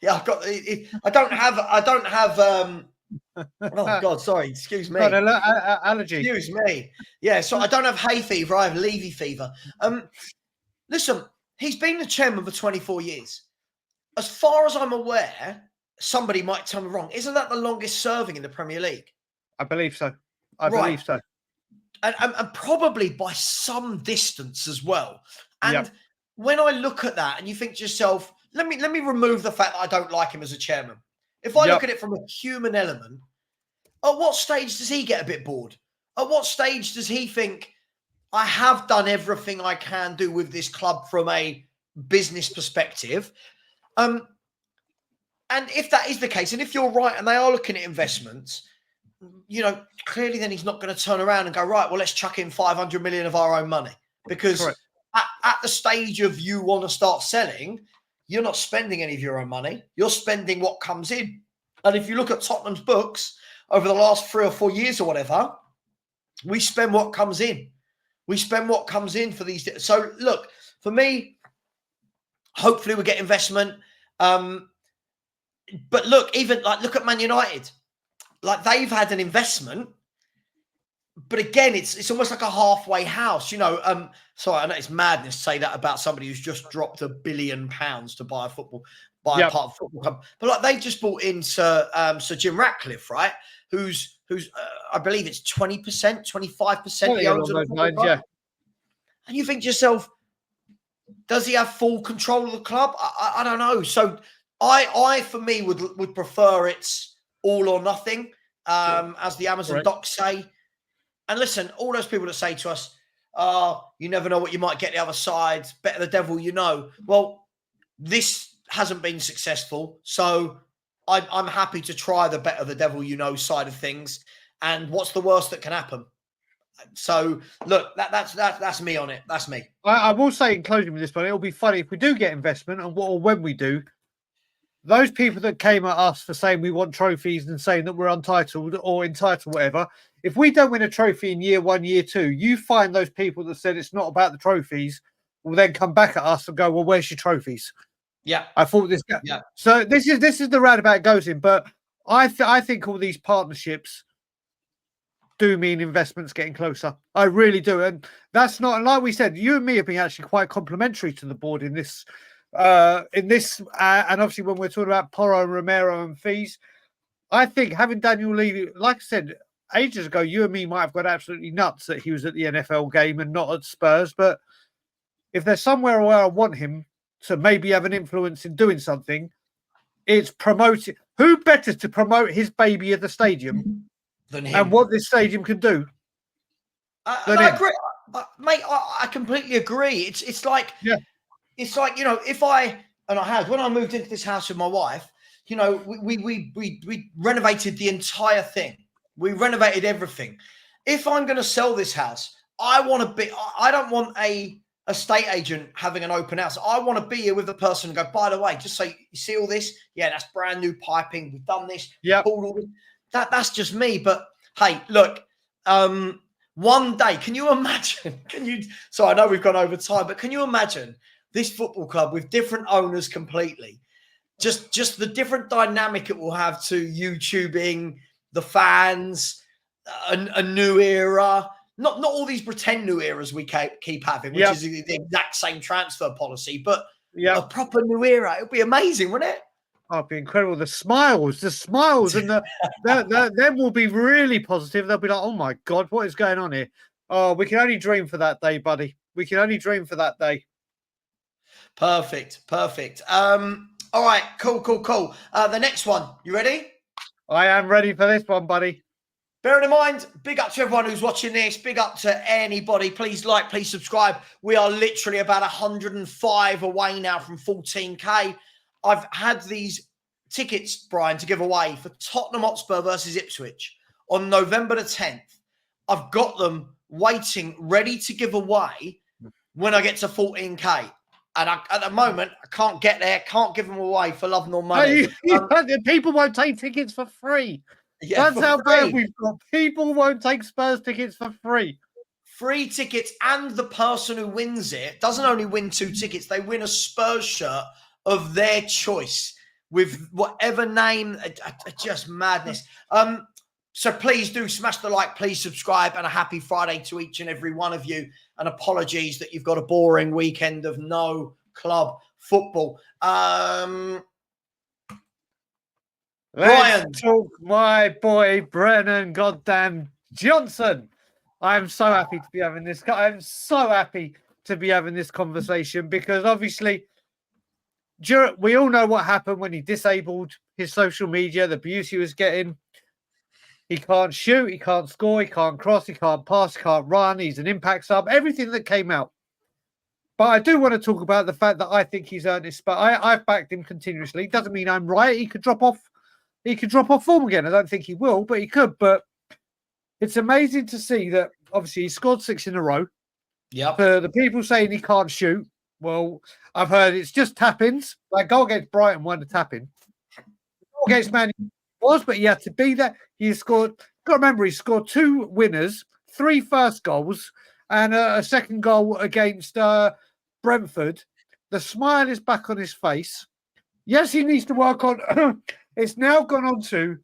I've got. I don't have. Oh God, sorry. Excuse me. Allergy. Excuse me. Yeah. So I don't have hay fever. I have Levy fever. Listen, he's been the chairman for 24 years. as far as I'm aware, somebody might tell me wrong. Isn't that the longest serving in the Premier League? I believe so. I Right. believe so. And probably by some distance as well. And Yep. when I look at that and you think to yourself, let me remove the fact that I don't like him as a chairman. If I Yep. look at it from a human element, at what stage does he get a bit bored? At what stage does he think, I have done everything I can do with this club from a business perspective? And if that is the case, and if you're right and they are looking at investments, you know, clearly then he's not going to turn around and go, right, well, let's chuck in 500 million of our own money. Because at the stage of you want to start selling, you're not spending any of your own money. You're spending what comes in. And if you look at Tottenham's books over the last 3 or 4 years or whatever, we spend what comes in. We spend what comes in for these. So look, for me, hopefully we get investment. But look, even like look at Man United. Like they've had an investment, but again, it's almost like a halfway house, you know. Sorry, I know it's madness to say that about somebody who's just dropped £1 billion to buy a part of a football club. But like they just bought in Sir Jim Ratcliffe, right? Who's I believe it's 20%, 25% he owns of the football club. Yeah. And you think to yourself, does he have full control of the club? I don't know. So I for me would prefer it's all or nothing, as the Amazon docs say. And listen, all those people that say to us, you never know what you might get the other side, better the devil you know. Well, this hasn't been successful. So I'm happy to try the better the devil you know side of things. And what's the worst that can happen? So look, that's me on it. That's me. I will say in closing with this one, it'll be funny if we do get investment and when we do, those people that came at us for saying we want trophies and saying that we're untitled or entitled, whatever, if we don't win a trophy in year 1, year 2, you find those people that said it's not about the trophies will then come back at us and go, well, where's your trophies? Yeah. I thought this. Yeah. So this is the roundabout it goes in. But I think all these partnerships do mean investments getting closer. I really do. And that's not, like we said, you and me have been actually quite complimentary to the board in this. And obviously when we're talking about Porro and Romero and fees, I think having Daniel Levy, like I said ages ago, you and me might have got absolutely nuts that he was at the NFL game and not at Spurs. But if there's somewhere where I want him to maybe have an influence in doing something, it's promoting. Who better to promote his baby at the stadium than him? And what this stadium can do? I agree, mate. I completely agree. It's like, it's like, you know, when I moved into this house with my wife, you know, we renovated the entire thing. We renovated everything. If I'm going to sell this house, I don't want a estate agent having an open house. I want to be here with the person and go, by the way, just so you see all this, yeah, that's brand new piping. We've done this. Yeah, that's just me. But hey, look, one day, can you imagine? So I know we've gone over time, but can you imagine this football club with different owners completely? Just the different dynamic it will have to YouTubing, the fans, a new era. Not all these pretend new eras we keep having, which is the exact same transfer policy, but a proper new era. It would be amazing, wouldn't it? Oh, it'd be incredible. The smiles, and them will be really positive. They'll be like, oh my God, what is going on here? Oh, we can only dream for that day, buddy. We can only dream for that day. Perfect. All right, cool. The next one, you ready? I am ready for this one, buddy. Bearing in mind, big up to everyone who's watching this. Big up to anybody. Please like, please subscribe. We are literally about 105 away now from 14K. I've had these tickets, Brian, to give away for Tottenham Hotspur versus Ipswich on November the 10th. I've got them waiting, ready to give away when I get to 14K. And at the moment, I can't get there, can't give them away for love nor money. People won't take tickets for free. Yeah, that's how bad we've got. People won't take Spurs tickets for free. Free tickets, and the person who wins it doesn't only win 2 tickets, they win a Spurs shirt of their choice with whatever name. Just madness. So please do smash the like, please subscribe, and a happy Friday to each and every one of you. And apologies that you've got a boring weekend of no club football. Let's Brian. talk my boy Brennan goddamn Johnson. I'm so happy to be having this. I'm so happy to be having this conversation because obviously we all know what happened when he disabled his social media, the abuse he was getting. He can't shoot, he can't score, he can't cross, he can't pass, he can't run. He's an impact sub, everything that came out. But I do want to talk about the fact that I think he's earned his spot. I've backed him continuously. Doesn't mean I'm right. He could drop off. He could drop off form again. I don't think he will, but he could. But it's amazing to see that obviously he scored 6 in a row. Yeah. For the people saying he can't shoot, well, I've heard it's just tap-ins. Like goal against Brighton won the tap-in. Goal against Man United was, but he had to be there. He scored. Got to remember, he scored 2 winners, 3 first goals, and a second goal against Brentford. The smile is back on his face. Yes, he needs to work on. It's now gone on to,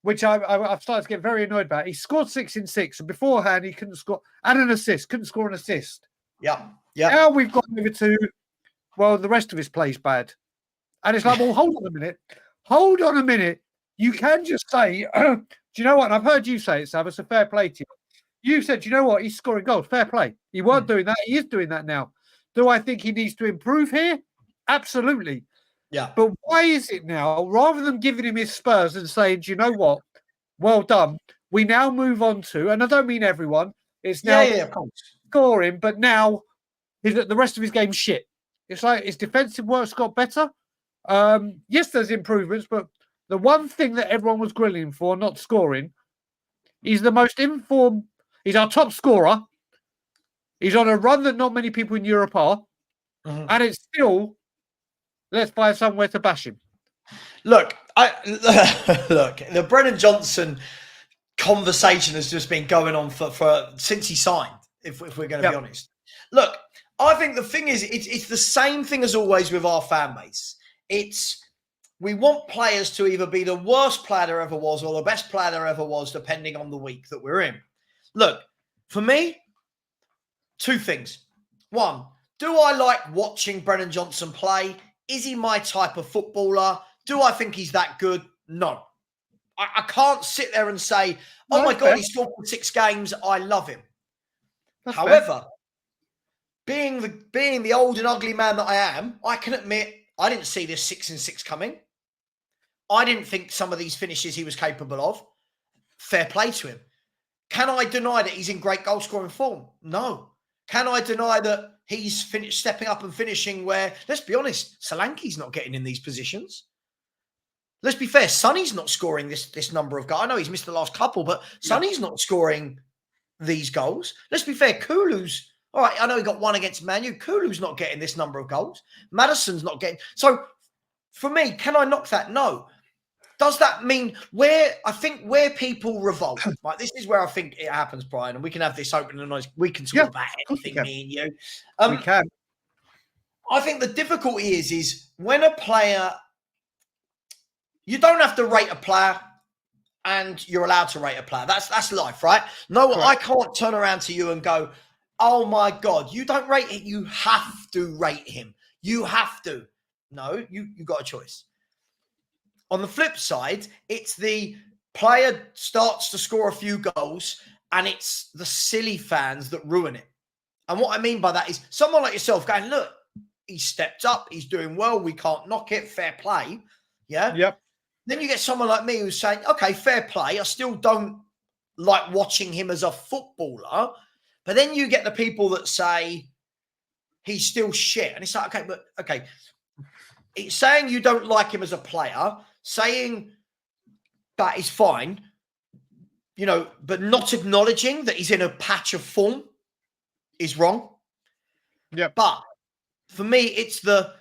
which I've started to get very annoyed about. He scored 6 in 6, and beforehand he couldn't score, and an assist, couldn't score an assist. Yeah, yeah. Now we've gone over to, well, the rest of his play's bad, and it's like, well, hold on a minute. You can just say, do you know what? And I've heard you say it, Savva, so fair play to you. You said, you know what? He's scoring goals. Fair play. He weren't doing that. He is doing that now. Do I think he needs to improve here? Absolutely. Yeah. But why is it now, rather than giving him his Spurs and saying, do you know what? Well done. We now move on to, and I don't mean everyone, it's now of course. scoring, but now the rest of his game's shit. It's like his defensive work's got better. Yes, there's improvements, but the one thing that everyone was grilling him for, not scoring, he's the most informed. He's our top scorer. He's on a run that not many people in Europe are. Mm-hmm. And it's still, let's find somewhere to bash him. Look, the Brennan Johnson conversation has just been going on for since he signed, if we're going to be honest. Look, I think the thing is, it's the same thing as always with our fan base. We want players to either be the worst player there ever was or the best player there ever was, depending on the week that we're in. Look, for me, 2 things. 1, do I like watching Brennan Johnson play? Is he my type of footballer? Do I think he's that good? No. I can't sit there and say, oh my God, he scored 6 games. I love him. However, being the old and ugly man that I am, I can admit I didn't see this 6 in 6 coming. I didn't think some of these finishes he was capable of. Fair play to him. Can I deny that he's in great goal-scoring form? No. Can I deny that he's stepping up and finishing where, let's be honest, Solanke's not getting in these positions? Let's be fair, Sonny's not scoring this number of goals. I know he's missed the last couple, but Sonny's not scoring these goals. Let's be fair, Kulu's, all right, I know he got 1 against Man U. Kulu's not getting this number of goals. Maddison's not getting. So, for me, can I knock that? No. Does that mean where people revolt? Like, this is where I think it happens, Brian, and we can have this open and honest. We can talk about anything, me and you. We can. I think the difficulty is when a player, you don't have to rate a player, and you're allowed to rate a player. That's life, right? No, correct. I can't turn around to you and go, oh my God, you don't rate it. You have to rate him. You have to. No, you've got a choice. On the flip side, it's the player starts to score a few goals and it's the silly fans that ruin it. And what I mean by that is someone like yourself going, look, he's stepped up, he's doing well, we can't knock it, fair play. Yeah? Yep. Then you get someone like me who's saying, okay, fair play, I still don't like watching him as a footballer. But then you get the people that say he's still shit. And it's like, okay. It's saying you don't like him as a player, saying that is fine, but not acknowledging that he's in a patch of form is wrong. Yeah. But for me, it's the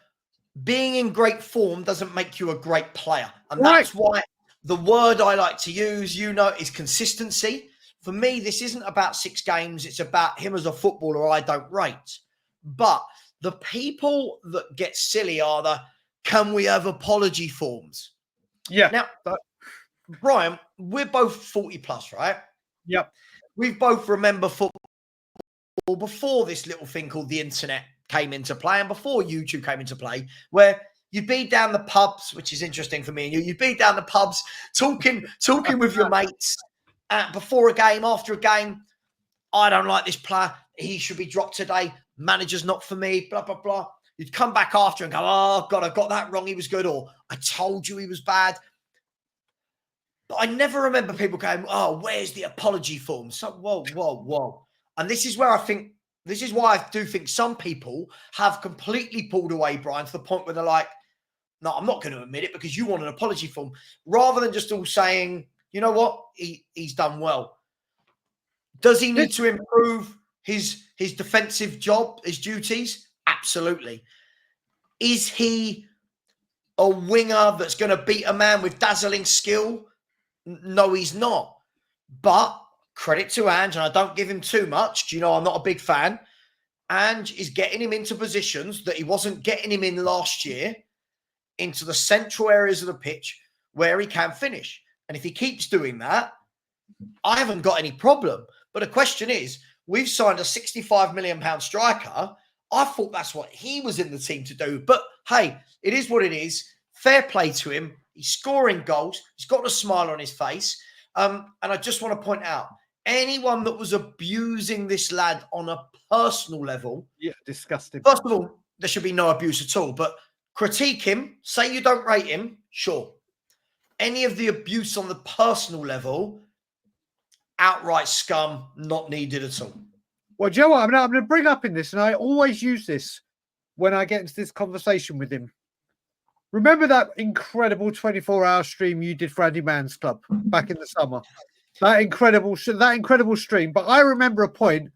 being in great form doesn't make you a great player. And that's why the word I like to use, is consistency. For me, this isn't about 6 games. It's about him as a footballer I don't rate. But the people that get silly are the, can we have apology forms? Yeah. Now, Brian, we're both 40 plus, right? Yep. We both remember football before this little thing called the internet came into play and before YouTube came into play, where you'd be down the pubs, which is interesting for me and you. You'd be down the pubs talking with your mates before a game, after a game. I don't like this player. He should be dropped today. Manager's not for me, blah, blah, blah. You'd come back after and go, oh, God, I got that wrong. He was good. Or I told you he was bad. But I never remember people going, oh, where's the apology form? So, whoa. And this is where this is why I do think some people have completely pulled away, Brian, to the point where they're like, no, I'm not going to admit it because you want an apology form. Rather than just all saying, you know what, he's done well. Does he need to improve his defensive job, his duties? Absolutely. Is he a winger that's going to beat a man with dazzling skill? No, he's not. But credit to Ange, and I don't give him too much. I'm not a big fan. Ange is getting him into positions that he wasn't getting him in last year, into the central areas of the pitch where he can finish. And if he keeps doing that, I haven't got any problem. But the question is, we've signed a £65 million striker. I thought that's what he was in the team to do. But hey, it is what it is. Fair play to him. He's scoring goals. He's got a smile on his face. And I just want to point out, anyone that was abusing this lad on a personal level. Yeah, disgusting. First of all, there should be no abuse at all. But critique him. Say you don't rate him. Sure. Any of the abuse on the personal level, outright scum, not needed at all. Well, Joe, I'm going to bring up in this, and I always use this when I get into this conversation with him. Remember that incredible 24-hour stream you did for Andy Mann's club back in the summer? That incredible stream. But I remember a point,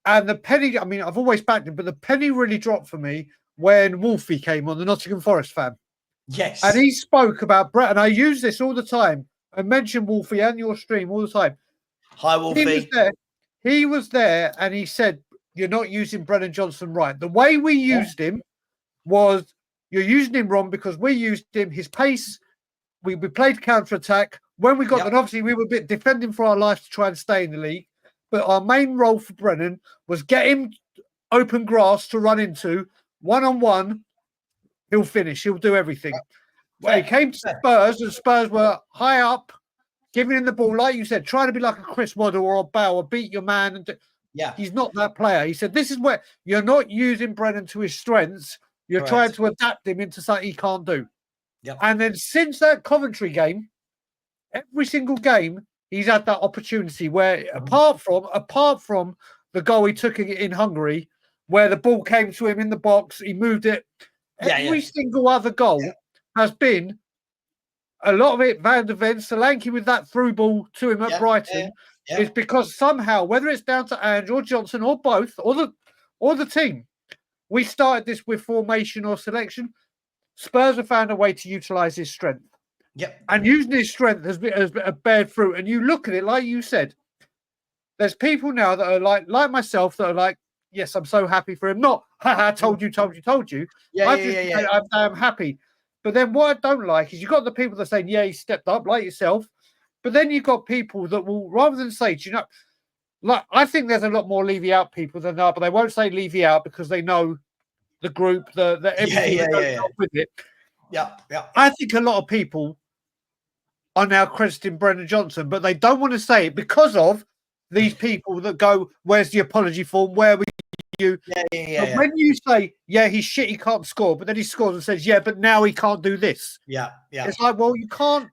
and the penny, I mean, I've always backed him, but the penny really dropped for me when Wolfie came on, the Nottingham Forest fan. Yes. And he spoke about Brett, and I use this all the time. I mention Wolfie and your stream all the time. Hi, Wolfie. He was there, and he said, you're not using Brennan Johnson right. The way we used him was, you're using him wrong because we used him, his pace, we played counter-attack. When we got that, obviously, we were a bit defending for our life to try and stay in the league. But our main role for Brennan was get him open grass to run into, one-on-one, he'll finish, he'll do everything. When he came to Spurs, and Spurs were high up, giving him the ball, like you said, trying to be like a Chris Waddle or a Bale or beat your man. And he's not that player. He said, this is where you're not using Brennan to his strengths. You're trying to adapt him into something he can't do. Yep. And then since that Coventry game, every single game, he's had that opportunity where apart from the goal he took in Hungary, where the ball came to him in the box, he moved it. Every single other goal has been a lot of it. Van der Ven, Solanke with that through ball to him at Brighton is because somehow, whether it's down to Ange or Johnson or both or the team, we started this with formation or selection. Spurs have found a way to utilise his strength. Yep. And using his strength has bared fruit. And you look at it, like you said, there's people now that are like myself that are like, yes, I'm so happy for him. Not, haha, told you. I'm happy. But then what I don't like is you've got the people that are saying, yeah, he stepped up, like yourself. But then you've got people that will, rather than say, do you know, like, I think there's a lot more Levy out people than that, but they won't say Levy out because they know the group, the everything that goes on with it. Yeah. I think a lot of people are now crediting Brendan Johnson, but they don't want to say it because of these people that go, where's the apology form? Where were you? But when you say, he's shit, he can't score, but then he scores and says, but now he can't do this. Yeah. It's like, well, you can't.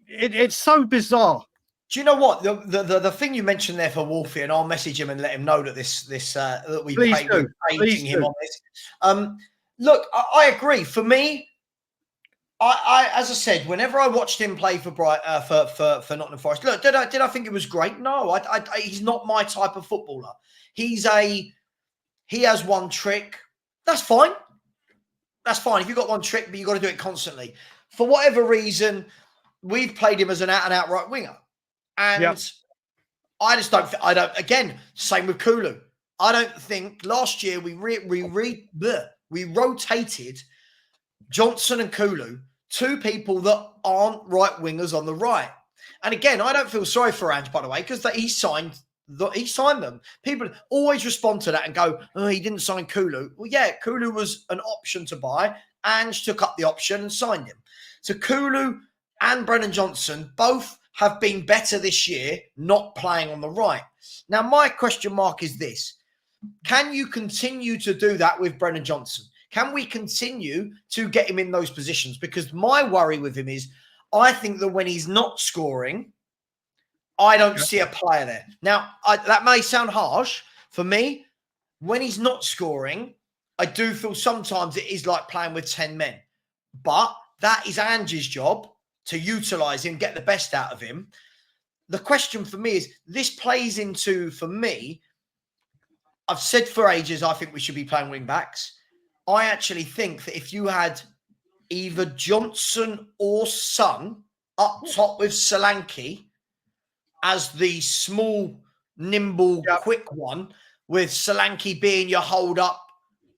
It's so bizarre. Do you know what the thing you mentioned there for Wolfie, and I'll message him and let him know that that we we're paging him on this. Look, I agree. For me, I as I said, whenever I watched him play for Nottingham Forest, look, did I think it was great? No, he's not my type of footballer. He has one trick. That's fine. That's fine. If you've got one trick, but you've got to do it constantly. For whatever reason, we've played him as an out-and-out right winger. And I just don't. Again, same with Kulu. I don't think last year we rotated Johnson and Kulu, two people that aren't right wingers on the right. And again, I don't feel sorry for Ange, by the way, because he signed He signed them. People always respond to that and go, "Oh, he didn't sign Kulu." Well, yeah, Kulu was an option to buy. Ange took up the option and signed him. So Kulu and Brennan Johnson both have been better this year, not playing on the right. Now, my question mark is this: can you continue to do that with Brennan Johnson? Can we continue to get him in those positions? Because my worry with him is, I think that when he's not scoring, I don't see a player there. Now, that may sound harsh. For me, when he's not scoring, I do feel sometimes it is like playing with 10 men. But that is Ange's job, to utilise him, get the best out of him. The question for me is, this plays into, for me, I've said for ages, I think we should be playing wing backs. I actually think that if you had either Johnson or Son up top with Solanke as the small, nimble, quick one, with Solanke being your hold up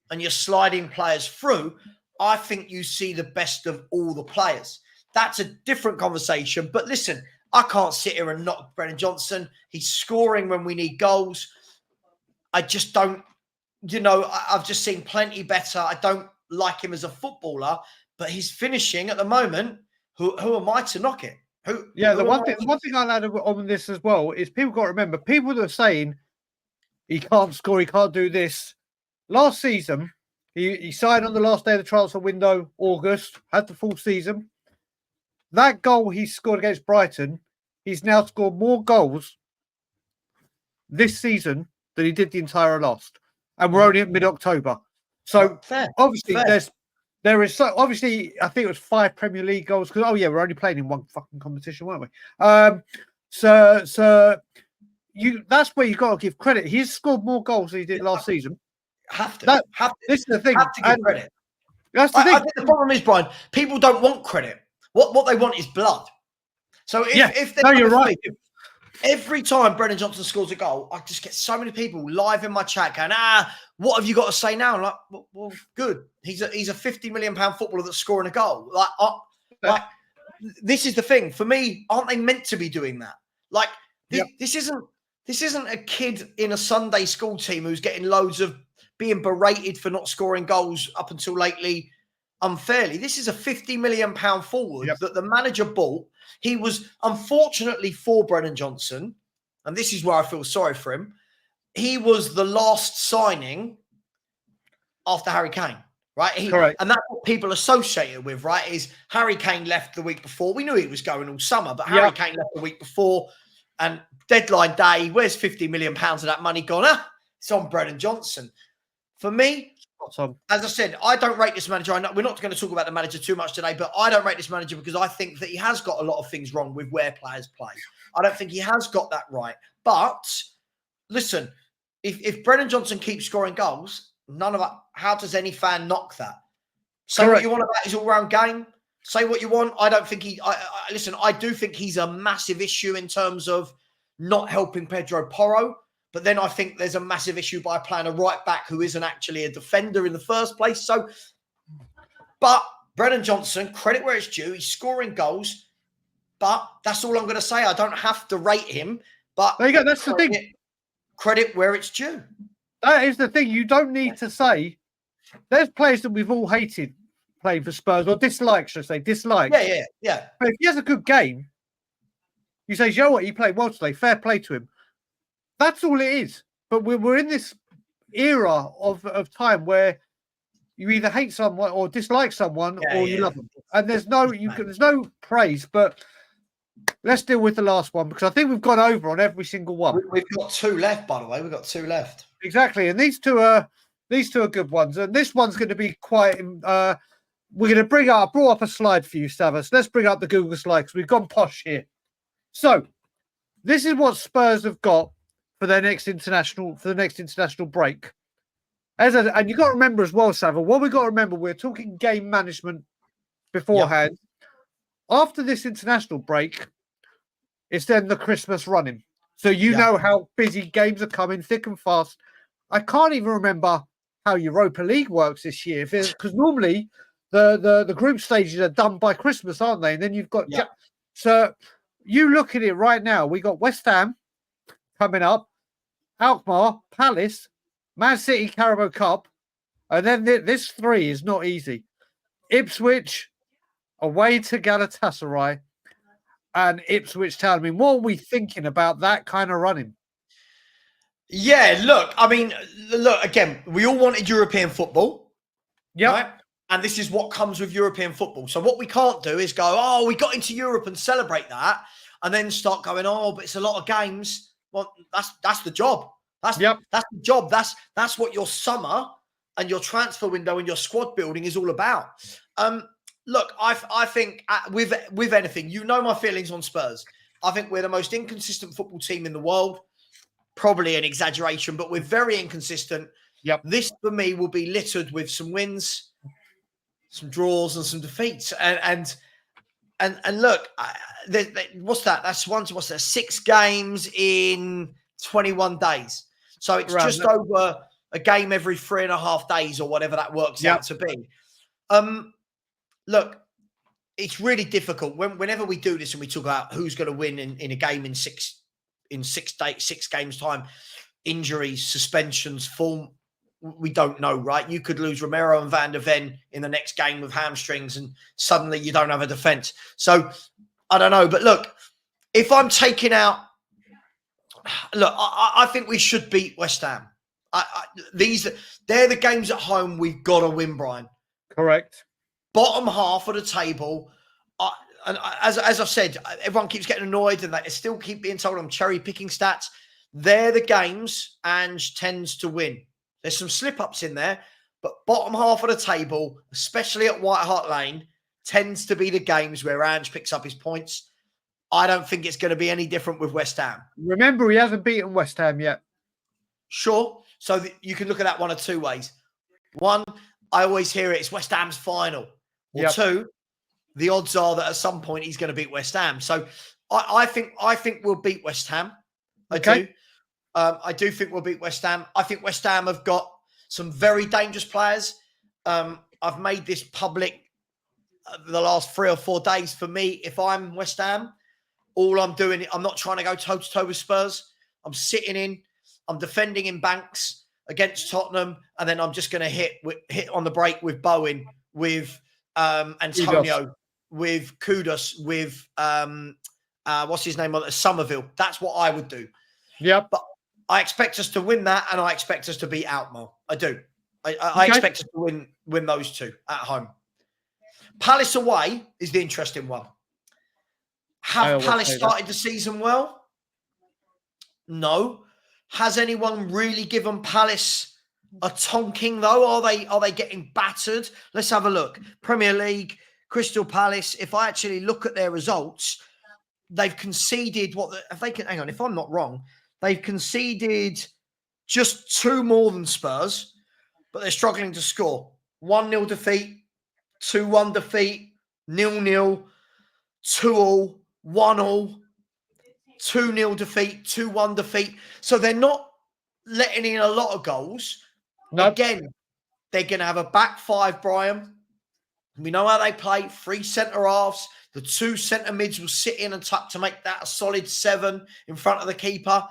and your sliding players through, I think you see the best of all the players. That's a different conversation. But listen, I can't sit here and knock Brennan Johnson. He's scoring when we need goals. I just don't, I've just seen plenty better. I don't like him as a footballer, but he's finishing at the moment. Who am I to knock it? The one thing I'll add on this as well is people got to remember, people that are saying he can't score, he can't do this. Last season, he signed on the last day of the transfer window, August, had the full season. That goal he scored against Brighton, he's now scored more goals this season than he did the entire last. And we're only at mid-October. So obviously there is obviously, I think it was 5 Premier League goals because we're only playing in one fucking competition, weren't we? So that's where you got to give credit. He's scored more goals than he did last season. Have to. This is the thing. Have to give credit. That's the thing. I think the problem is, Brian, people don't want credit. What they want is blood. So if you're right. Every time Brennan Johnson scores a goal, I just get so many people live in my chat going, what have you got to say now? I'm like, well, good. He's a £50 million footballer that's scoring a goal. This is the thing. For me, aren't they meant to be doing that? Like, this isn't a kid in a Sunday school team who's getting loads of being berated for not scoring goals up until lately unfairly. This is a £50 million forward that the manager bought. He was, unfortunately for Brennan Johnson, and this is where I feel sorry for him, he was the last signing after Harry Kane, right? Correct. And that's what people associate it with, right? Is Harry Kane left the week before. We knew he was going all summer, but Harry Kane left the week before, and deadline day, where's £50 million of that money gone? It's on Brennan Johnson. For me, as I said, I don't rate this manager. We're not going to talk about the manager too much today, but I don't rate this manager because I think that he has got a lot of things wrong with where players play. I don't think he has got that right. But listen, if Brennan Johnson keeps scoring goals, how does any fan knock that? Say what you want about his all-round game. Say what you want. I don't think listen, I do think he's a massive issue in terms of not helping Pedro Porro. But then I think there's a massive issue by playing a right back who isn't actually a defender in the first place. So, but Brennan Johnson, credit where it's due. He's scoring goals. But that's all I'm going to say. I don't have to rate him. But there you go. That's the thing. Credit where it's due. That is the thing. You don't need to say. There's players that we've all hated playing for Spurs, or disliked, should I say. Disliked. Yeah. But if he has a good game, you say, you know what? He played well today. Fair play to him. That's all it is. But we're in this era of time where you either hate someone or dislike someone or you love them. And there's no praise. But let's deal with the last one because I think we've gone over on every single one. We've got 2 left, by the way. We've got 2 left. Exactly. And these two are good ones. And this one's going to be quite we're going to brought up a slide for you, Savva. Let's bring up the Google slide because we've gone posh here. So this is what Spurs have got for the next international break. And you got to remember as well, Savva, what we got to remember, we're talking game management beforehand. Yep. After this international break, it's then the Christmas running. So you know how busy games are coming thick and fast. I can't even remember how Europa League works this year because normally the group stages are done by Christmas, aren't they? And then you've got so you look at it right now. We got West Ham coming up. Alkmaar, Palace, Man City, Carabao Cup, and then this 3 is not easy. Ipswich, away to Galatasaray, and Ipswich Town. I mean, what are we thinking about that kind of running? Yeah, look, I mean, look, again, we all wanted European football, right? And this is what comes with European football. So what we can't do is go, oh, we got into Europe and celebrate that, and then start going, oh, but it's a lot of games. Well, that's the job. That's the job. That's what your summer and your transfer window and your squad building is all about. Look, I think with anything, you know my feelings on Spurs. I think we're the most inconsistent football team in the world. Probably an exaggeration, but we're very inconsistent. This for me will be littered with some wins, some draws, and some defeats. And look, what's that? What's that? 6 games in 21 days. So it's just over a game every 3.5 days or whatever that works out to be. Look, it's really difficult whenever we do this and we talk about who's going to win in a game in 6 games time. Injuries, suspensions, form, we don't know, right? You could lose Romero and Van der Ven in the next game with hamstrings and suddenly you don't have a defense. So I don't know. But look, if I'm taking out, look, I think we should beat West Ham. They're the games at home we've got to win, Brian. Correct. Bottom half of the table. And as I've said, everyone keeps getting annoyed and they still keep being told I'm cherry picking stats. They're the games Ange tends to win. There's some slip-ups in there, but bottom half of the table, especially at White Hart Lane, tends to be the games where Ange picks up his points. I don't think it's going to be any different with West Ham. Remember, he hasn't beaten West Ham yet. Sure. So you can look at that one of 2 ways. One, I always hear it's West Ham's final. Or 2, the odds are that at some point he's going to beat West Ham. So I think we'll beat West Ham. I do. I do think we'll beat West Ham. I think West Ham have got some very dangerous players. I've made this public the last 3 or 4 days. For me, if I'm West Ham, all I'm doing, I'm not trying to go toe-to-toe with Spurs. I'm sitting in, I'm defending in banks against Tottenham, and then I'm just going to hit on the break with Bowen, with Antonio, with Kudus, with what's his name, Somerville. That's what I would do. But I expect us to win that, and I expect us to beat Alkmaar. I do. I expect us to win those 2 at home. Palace away is the interesting one. Have Palace started the season well? No. Has anyone really given Palace a tonking though? Are they getting battered? Let's have a look. Premier League, Crystal Palace. If I actually look at their results, they've conceded hang on, if I'm not wrong, they've conceded just 2 more than Spurs, but they're struggling to score. 1-0 defeat, 2-1 defeat, 0-0, 2-2, 1-1, 2-0 defeat, 2-1 defeat. So they're not letting in a lot of goals. Again, they're going to have a back 5, Brian. We know how they play. 3 centre-halves. The 2 centre-mids will sit in and tuck to make that a solid 7 in front of the keeper.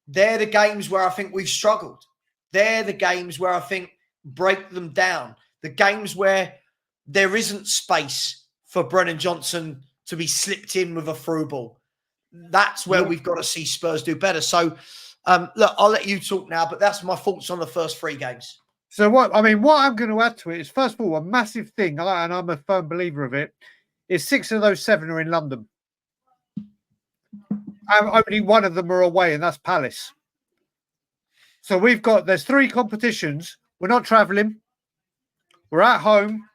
They're the games where I think we've struggled. They're the games where I think break them down. The games where there isn't space for Brennan Johnson to be slipped in with a through ball. That's where we've got to see Spurs do better. So, look, I'll let you talk now, but that's my thoughts on the first 3 games. So what I'm going to add to it is, first of all, a massive thing, and I'm a firm believer of it, is 6 of those 7 are in London. And only 1 of them are away, and that's Palace. So there's 3 competitions. We're not travelling. We're at home.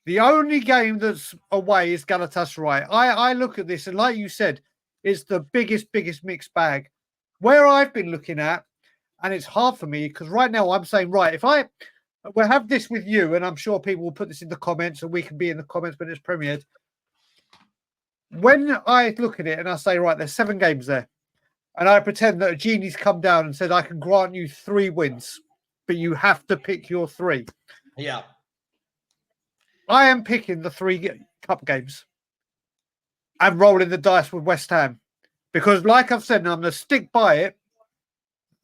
The only game that's away is Galatasaray. I look at this, and like you said, it's the biggest mixed bag. Where I've been looking at, and it's hard for me, because right now I'm saying, right, we'll have this with you, and I'm sure people will put this in the comments, and we can be in the comments when it's premiered. When I look at it and I say, right, there's 7 games there, and I pretend that a genie's come down and said, I can grant you 3 wins, but you have to pick your 3. Yeah. I am picking the 3 cup games and rolling the dice with West Ham, because like I've said, and I'm going to stick by it,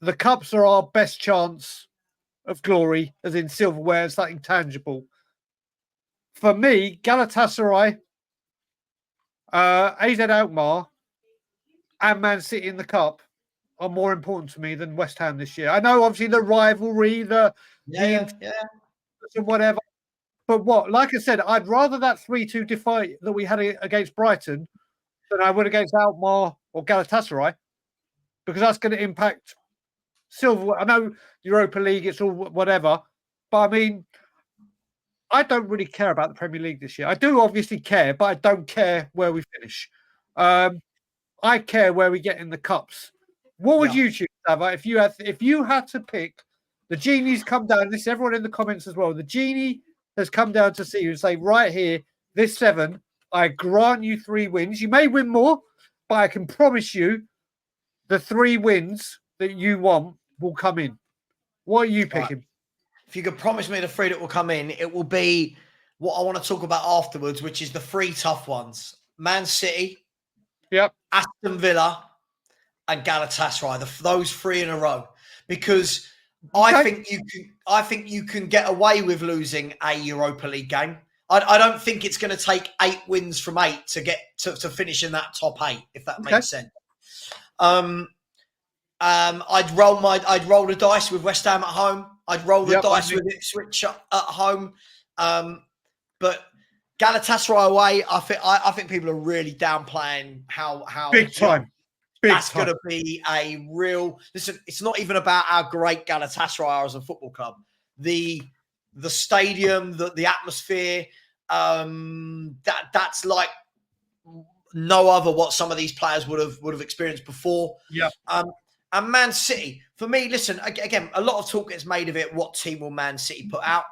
the cups are our best chance of glory, as in silverware and something tangible. For me, Galatasaray, AZ Alkmaar, and Man City in the cup are more important to me than West Ham this year. I know, obviously, the rivalry, the whatever. But like I said, I'd rather that 3-2 defeat that we had against Brighton than I would against Alkmaar or Galatasaray, because that's going to impact silverware. I know Europa League, it's all whatever, but I mean, I don't really care about the Premier League this year. I do obviously care, but I don't care where we finish. I care where we get in the cups. What would you choose, Savva, if you had to pick? The genie's come down. This everyone in the comments as well. The genie has come down to see you and say, right here, this 7, I grant you 3 wins. You may win more, but I can promise you the 3 wins that you want will come in. What are you picking? Right. If you could promise me the 3 that will come in, it will be what I want to talk about afterwards, which is the 3 tough ones. Man City, Aston Villa, and Galatasaray. Those 3 in a row. Because I think you can get away with losing a Europa League game. I don't think it's going to take 8 wins from 8 to get to finish in that top 8, if that makes sense. I'd roll the dice with West Ham at home. I'd roll the dice with Ipswich at home. But Galatasaray away, I think people are really downplaying how big time. That's going to be a real. Listen, it's not even about how great Galatasaray are as a football club. The stadium, the atmosphere, that's like no other what some of these players would have experienced before. Yeah. And Man City, for me, listen, again, a lot of talk gets made of it. What team will Man City put out?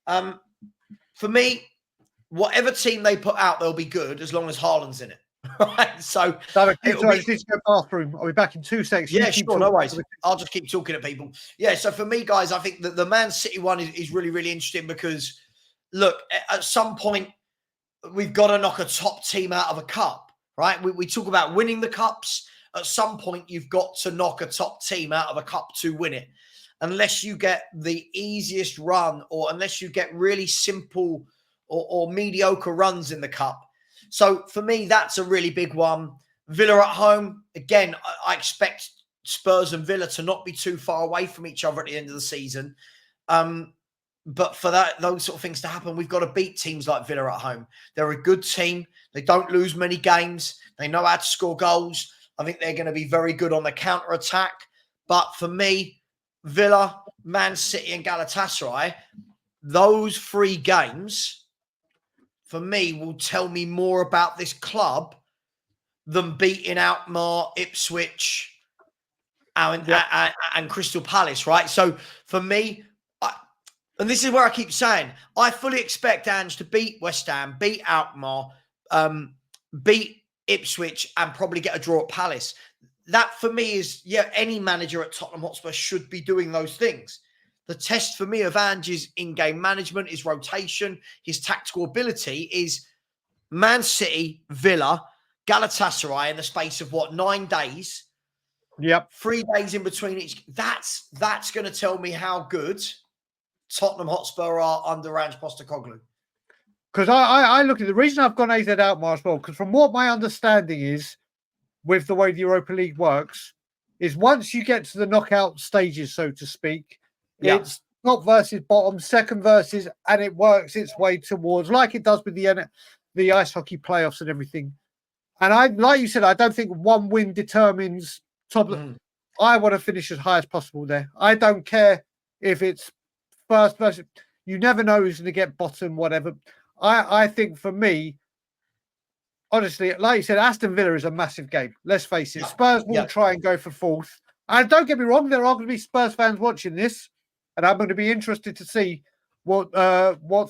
For me, whatever team they put out, they'll be good as long as Haaland's in it. Right? So I just need to go to the bathroom. I'll be back in 2 seconds. Yeah, sure, no worries. I'll just keep talking to people. Yeah, so for me, guys, I think that the Man City one is really, really interesting because, look, at some point, we've got to knock a top team out of a cup, right? We talk about winning the cups. At some point, you've got to knock a top team out of a cup to win it. Unless you get the easiest run or unless you get really simple or mediocre runs in the cup. So for me, that's a really big one. Villa at home, again, I expect Spurs and Villa to not be too far away from each other at the end of the season. But for those sort of things to happen, we've got to beat teams like Villa at home. They're a good team. They don't lose many games. They know how to score goals. I think they're going to be very good on the counter-attack. But for me, Villa, Man City and Galatasaray, those 3 games, for me, will tell me more about this club than beating Alkmaar, Ipswich, and Crystal Palace, right? So for me, and this is where I keep saying, I fully expect Ange to beat West Ham, beat Alkmaar, beat Ipswich, and probably get a draw at Palace. That for me is, any manager at Tottenham Hotspur should be doing those things. The test for me of Ange's in-game management, his rotation, his tactical ability is Man City, Villa, Galatasaray in the space of 9 days? Yep. 3 days in between each. That's going to tell me how good Tottenham Hotspur are under Ange Postecoglou. Because I look at the reason I've gone AZ Alkmaar as well, because from what my understanding is with the way the Europa League works, is once you get to the knockout stages, so to speak, it's top versus bottom, second versus, and it works its way towards, like it does with the ice hockey playoffs and everything. And like you said, I don't think 1 win determines top. I want to finish as high as possible there. I don't care if it's first versus. You never know who's going to get bottom, whatever. I think for me, honestly, like you said, Aston Villa is a massive game. Let's face it. Spurs will try and go for 4th. And don't get me wrong, there are going to be Spurs fans watching this. And I'm going to be interested to see what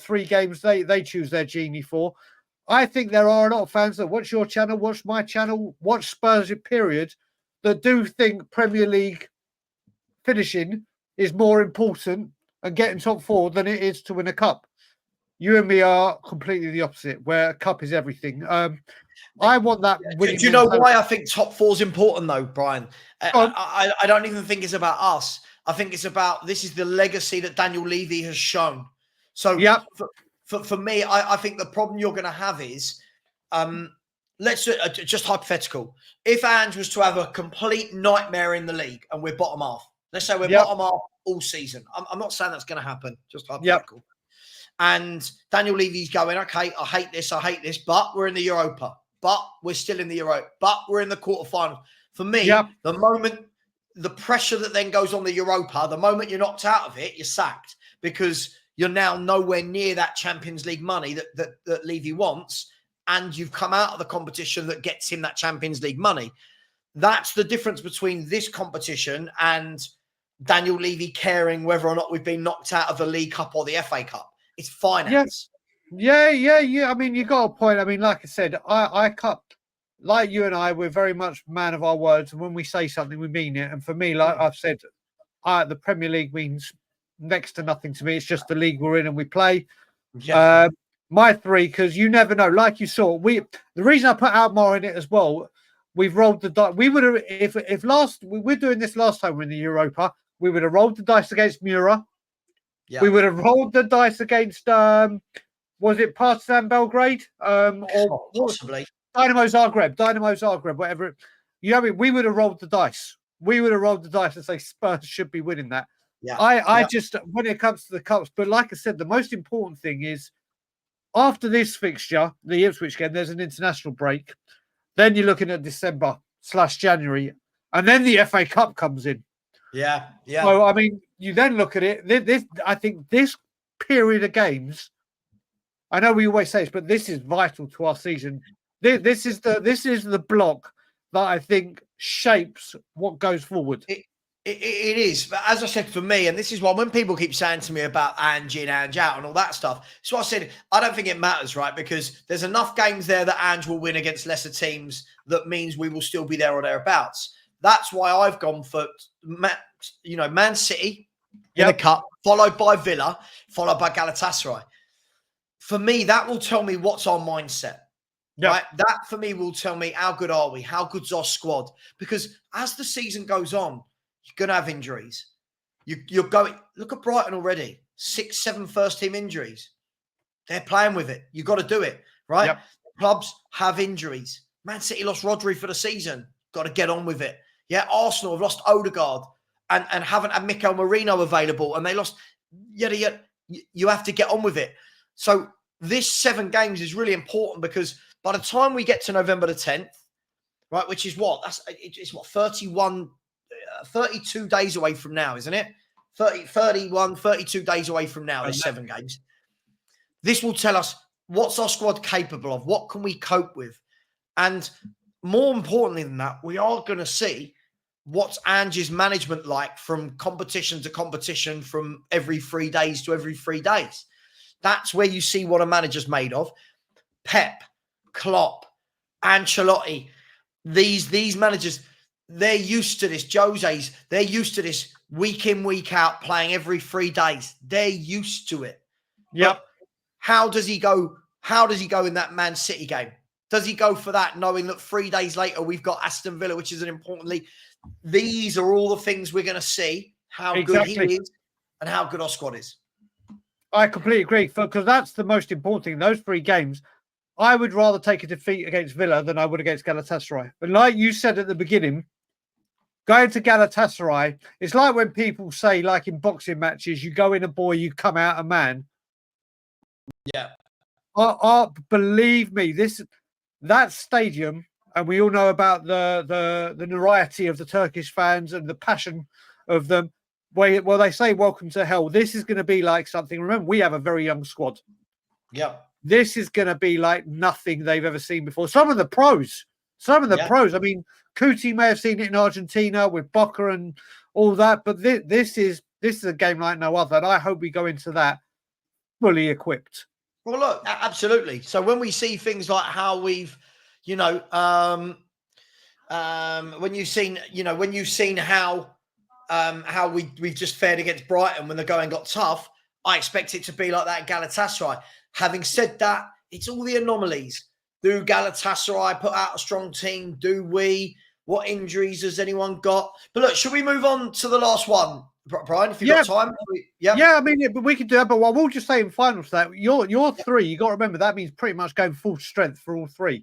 3 games they choose their genie for. I think there are a lot of fans that watch your channel, watch my channel, watch Spurs period, that do think Premier League finishing is more important and getting top 4 than it is to win a cup. You and me are completely the opposite, where a cup is everything. I want that winning. Do you know why I think top four is important, though, Brian? On. I don't even think it's about us. I think it's about this is the legacy that Daniel Levy has shown. So Yep. for me, I think the problem you're going to have is, let's just hypothetical. If Ange was to have a complete nightmare in the league and we're bottom half, let's say we're bottom half all season. I'm not saying that's going to happen. Just hypothetical. Yep. And Daniel Levy's going, okay, I hate this, but we're in the Europa. But we're still in the Euro. But we're in the quarterfinals. For me, the moment, the pressure that then goes on the Europa, the moment you're knocked out of it, you're sacked because you're now nowhere near that Champions League money that Levy wants, and you've come out of the competition that gets him that Champions League money. That's the difference between this competition and Daniel Levy caring whether or not we've been knocked out of the League Cup or the FA Cup. It's finance. Yeah. I mean, you got a point. I mean, like I said, I cut, like you and I, we're very much man of our words. And when we say something, we mean it. And for me, like I've said, the Premier League means next to nothing to me. It's just the league we're in and we play. Yeah. My three, because you never know. Like you saw, the reason I put Alkmaar in it as well, we've rolled the dice. We would have, if we're doing this last time we're in the Europa, we would have rolled the dice against Mura. Yeah. We would have rolled the dice against was it Partizan Belgrade? Or possibly Dynamo Zagreb, whatever. You know what I mean? We would have rolled the dice. We would have rolled the dice and say Spurs should be winning that. Yeah. I just, when it comes to the cups, but like I said, the most important thing is after this fixture, the Ipswich game, there's an international break. Then you're looking at December/January, and then the FA Cup comes in. Yeah. So I mean, you then look at it. I think this period of games. I know we always say this, but this is vital to our season. This is the block that I think shapes what goes forward. It is. But as I said, for me, and this is why when people keep saying to me about Ange in, Ange out and all that stuff, so I said, I don't think it matters, right? Because there's enough games there that Ange will win against lesser teams that means we will still be there or thereabouts. That's why I've gone for, Man City in the Cup, followed by Villa, followed by Galatasaray. For me, that will tell me what's our mindset. Yep. Right? That, for me, will tell me how good are we? How good's our squad? Because as the season goes on, you're going to have injuries. You're going... Look at Brighton already. 6, 7 first-team injuries. They're playing with it. You've got to do it, right? Yep. Clubs have injuries. Man City lost Rodri for the season. Got to get on with it. Yeah, Arsenal have lost Odegaard and haven't had Mikel Merino available, and they lost... Yada. You have to get on with it. So this 7 games is really important because by the time we get to November the 10th, right, which is what? It's 32 days away from now, isn't it? 32 days away from now, there's 7 games. This will tell us what's our squad capable of, what can we cope with. And more importantly than that, we are going to see what's Ange's management like from competition to competition, from every 3 days to every 3 days. That's where you see what a manager's made of. Pep, Klopp, Ancelotti, these managers, they're used to this. Jose's, they're used to this week in, week out, playing every 3 days. They're used to it. Yep. But how does he go? How does he go in that Man City game? Does he go for that, knowing that 3 days later we've got Aston Villa, which is an important league? These are all the things we're going to see, how good he is and how good our squad is. I completely agree, because that's the most important thing. Those 3 games, I would rather take a defeat against Villa than I would against Galatasaray. But like you said at the beginning, going to Galatasaray, it's like when people say, like in boxing matches, you go in a boy, you come out a man. Yeah. Believe me, that stadium, and we all know about the notoriety of the Turkish fans and the passion of them. Well, they say welcome to hell. This is going to be like something. Remember, we have a very young squad. Yeah. This is going to be like nothing they've ever seen before. Some of the pros. I mean, Kuti may have seen it in Argentina with Boca and all that, but this is a game like no other. And I hope we go into that fully equipped. Well, look, absolutely. So when we see things like how we've, when you've seen how we've just fared against Brighton when the going got tough, I expect it to be like that at Galatasaray. Having said that, it's all the anomalies. Do Galatasaray put out a strong team? Do we? What injuries has anyone got? But look, should we move on to the last one, Brian? If you've got time, I mean, but we could do that. But what we'll just say in final to that, your three, you got to remember that means pretty much going full strength for all three.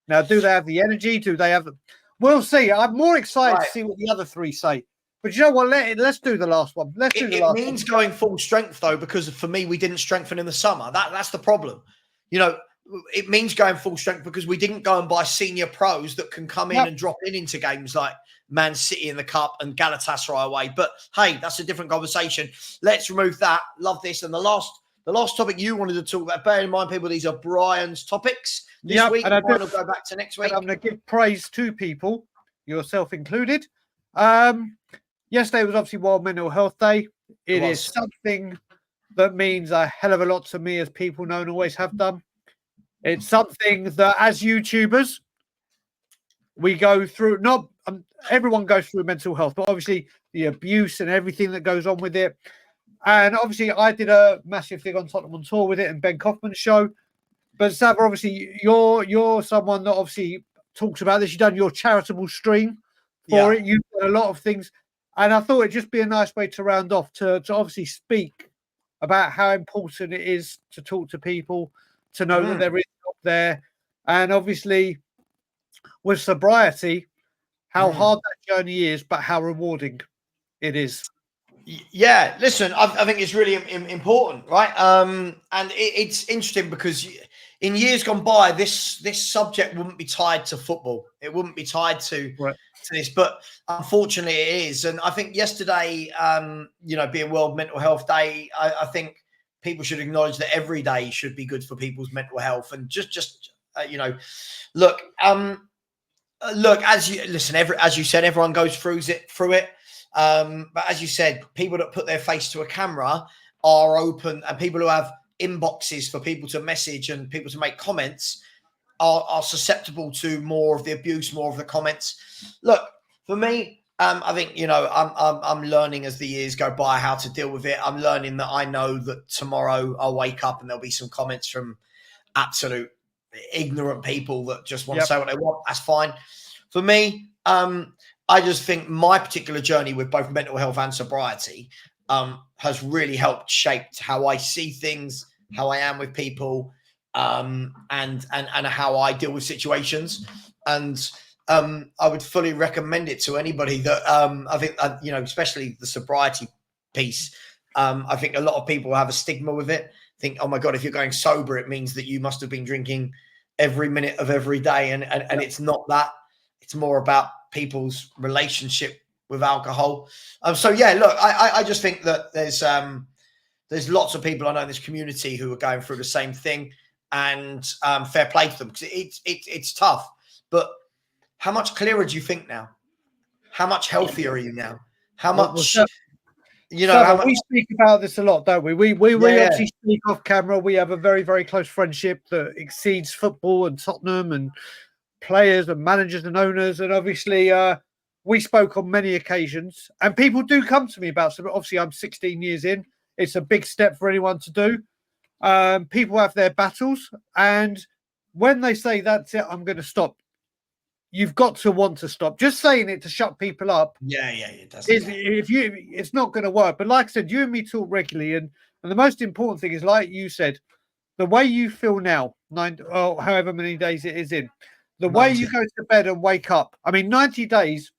Now, do they have the energy? Do they have the? We'll see. I'm more excited to see what the other three say. But you know what? Let's do the last one. It means going full strength though, because for me, we didn't strengthen in the summer. That's the problem. You know, it means going full strength because we didn't go and buy senior pros that can come in and drop into games like Man City in the Cup and Galatasaray away. But hey, that's a different conversation. Let's remove that. Love this. And the last topic you wanted to talk about, bear in mind, people, these are Brian's topics this week. And Brian will go back to next week. I'm going to give praise to people, yourself included. Yesterday was obviously World Mental Health Day. It is something that means a hell of a lot to me, as people know and always have done. It's something that, as YouTubers, we go through. Not everyone goes through mental health, but obviously the abuse and everything that goes on with it. And obviously, I did a massive thing on Tottenham on Tour with it and Ben Kaufman's show. But Savva, obviously, you're someone that obviously talks about this. You've done your charitable stream for it. You've done a lot of things. And I thought it'd just be a nice way to round off to obviously speak about how important it is to talk to people, to know that there is help there. And obviously, with sobriety, how hard that journey is, but how rewarding it is. Yeah, listen, I think it's really important, right? And it's interesting because in years gone by, this subject wouldn't be tied to football. It wouldn't be tied to this, but unfortunately it is. And I think yesterday, being World Mental Health Day, I think people should acknowledge that every day should be good for people's mental health. And look, as you said, everyone goes through it. But as you said, people that put their face to a camera are open, and people who have inboxes for people to message and people to make comments are susceptible to more of the abuse, more of the comments. Look, for me, I think, I'm learning as the years go by how to deal with it. I'm learning that I know that tomorrow I'll wake up and there'll be some comments from absolute ignorant people that just want to say what they want. That's fine. For me, I just think my particular journey with both mental health and sobriety has really helped shape how I see things, how I am with people, and how I deal with situations. And I would fully recommend it to anybody that I think, especially the sobriety piece. I think a lot of people have a stigma with it. Think, oh my God, if you're going sober, it means that you must have been drinking every minute of every day. And it's not that. It's more about people's relationship with alcohol. Look, I just think that there's lots of people I know in this community who are going through the same thing, and fair play to them, because it's tough. But how much clearer do you think now? How much healthier are you now? How much, we speak about this a lot, don't we? We obviously speak off camera. We have a very, very close friendship that exceeds football and Tottenham and players and managers and owners. And obviously we spoke on many occasions, and people do come to me about something. Obviously, I'm 16 years in. It's a big step for anyone to do. People have their battles, and when they say that's it, I'm going to stop, you've got to want to stop. Just saying it to shut people up, it doesn't. It's not going to work. But like I said, you and me talk regularly, and the most important thing is, like you said, the way you feel now, however many days it is in, the 90. Way you go to bed and wake up. I mean, 90 days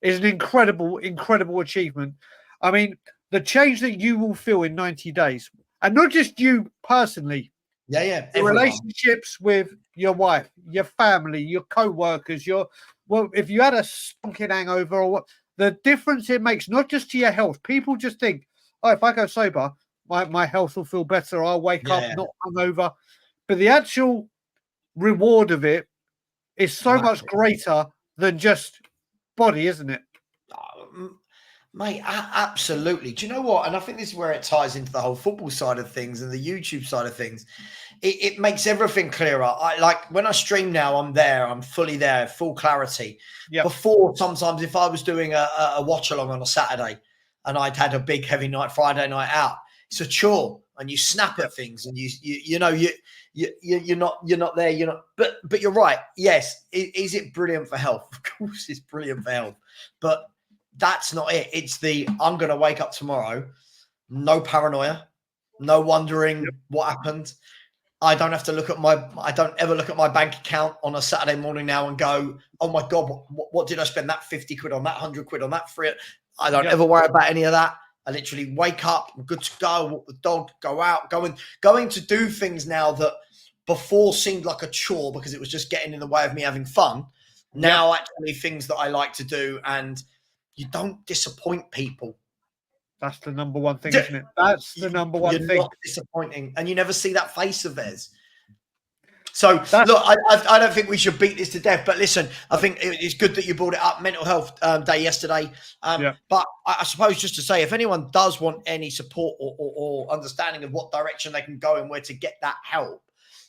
is an incredible, incredible achievement. I mean, the change that you will feel in 90 days, and not just you personally. The relationships with your wife, your family, your co-workers, if you had a stinking hangover or what, the difference it makes, not just to your health. People just think, oh, if I go sober, my health will feel better. I'll wake up not hungover. But the actual reward of it is so much greater than just body, isn't it? Mate, absolutely. Do you know what? And I think this is where it ties into the whole football side of things and the YouTube side of things. It makes everything clearer. Like when I stream now, I'm fully there, full clarity. Yep. Before, sometimes if I was doing a watch along on a Saturday and I'd had a big heavy night, Friday night out, it's a chore. and you snap at things, and you're not there. You're not. But you're right. Yes. Is it brilliant for health? Of course, it's brilliant for health. But that's not it. It's I'm going to wake up tomorrow, no paranoia, no wondering what happened. I don't have to I don't ever look at my bank account on a Saturday morning now and go, oh my God, what did I spend that 50 quid on, that 100 quid on, that free? I don't ever worry about any of that. I literally wake up, I'm good to go, walk the dog, go out, going to do things now that before seemed like a chore because it was just getting in the way of me having fun. Now actually things that I like to do, and you don't disappoint people. That's the number one thing, isn't it? That's the number one thing. You're not disappointing, and you never see that face of theirs. So, look, I don't think we should beat this to death. But listen, I think it's good that you brought it up, Mental Health Day yesterday. But I suppose just to say, if anyone does want any support or understanding of what direction they can go and where to get that help,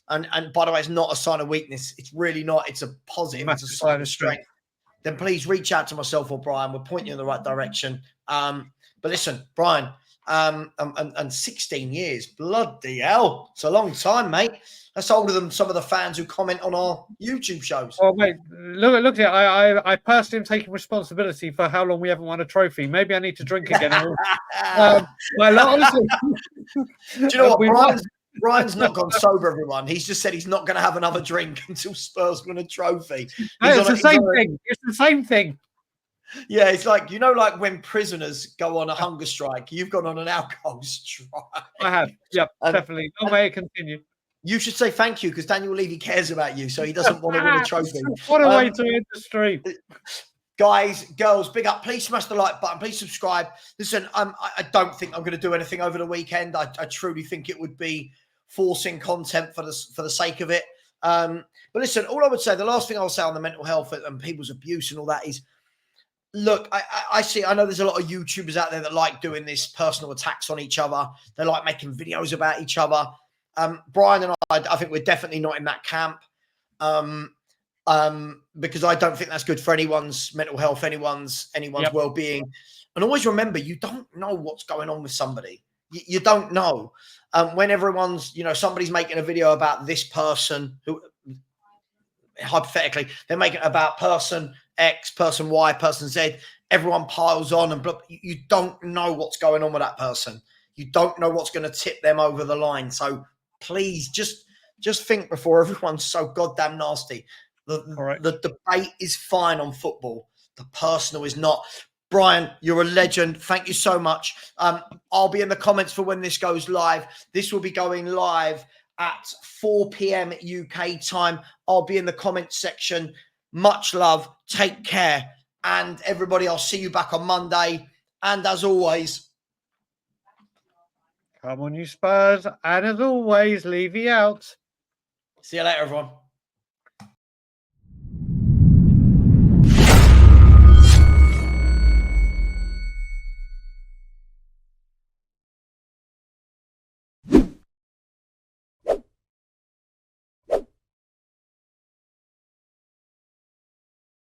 and by the way, it's not a sign of weakness. It's really not. It's a positive. It's a sign of strength. Then please reach out to myself or Brian. We'll point you in the right direction. But listen, Brian, and 16 years, bloody hell. It's a long time, mate. That's older than some of the fans who comment on our YouTube shows. Oh, mate, look at it. I personally am taking responsibility for how long we haven't won a trophy. Maybe I need to drink again. Well, honestly, do you know what? Brian's not gone sober, everyone. He's just said he's not going to have another drink until Spurs win a trophy. It's the same thing. It's the same thing. Yeah, it's like, like when prisoners go on a hunger strike, you've gone on an alcohol strike. I have. Yep, definitely. No way to continue. You should say thank you because Daniel Levy cares about you, so he doesn't want to win a trophy. What a way to end the stream. Guys, girls, big up. Please smash the like button. Please subscribe. Listen, I don't think I'm going to do anything over the weekend. I truly think it would be forcing content for the sake of it. But listen, all I would say, the last thing I'll say on the mental health and people's abuse and all that is, look, I know there's a lot of YouTubers out there that like doing this personal attacks on each other. They like making videos about each other. Brian and I think we're definitely not in that camp. Because I don't think that's good for anyone's mental health, anyone's well-being. And always remember, you don't know what's going on with somebody. You don't know. When everyone's, somebody's making a video about this person who, hypothetically, they're making it about person X, person Y, person Z. Everyone piles on and you don't know what's going on with that person. You don't know what's going to tip them over the line. So please just think before everyone's so goddamn nasty. The debate is fine on football. The personal is not. Brian, you're a legend. Thank you so much. I'll be in the comments for when this goes live. This will be going live at 4 p.m. UK time. I'll be in the comments section. Much love. Take care. And everybody, I'll see you back on Monday. And as always, come on, you Spurs. And as always, Levy out. See you later, everyone.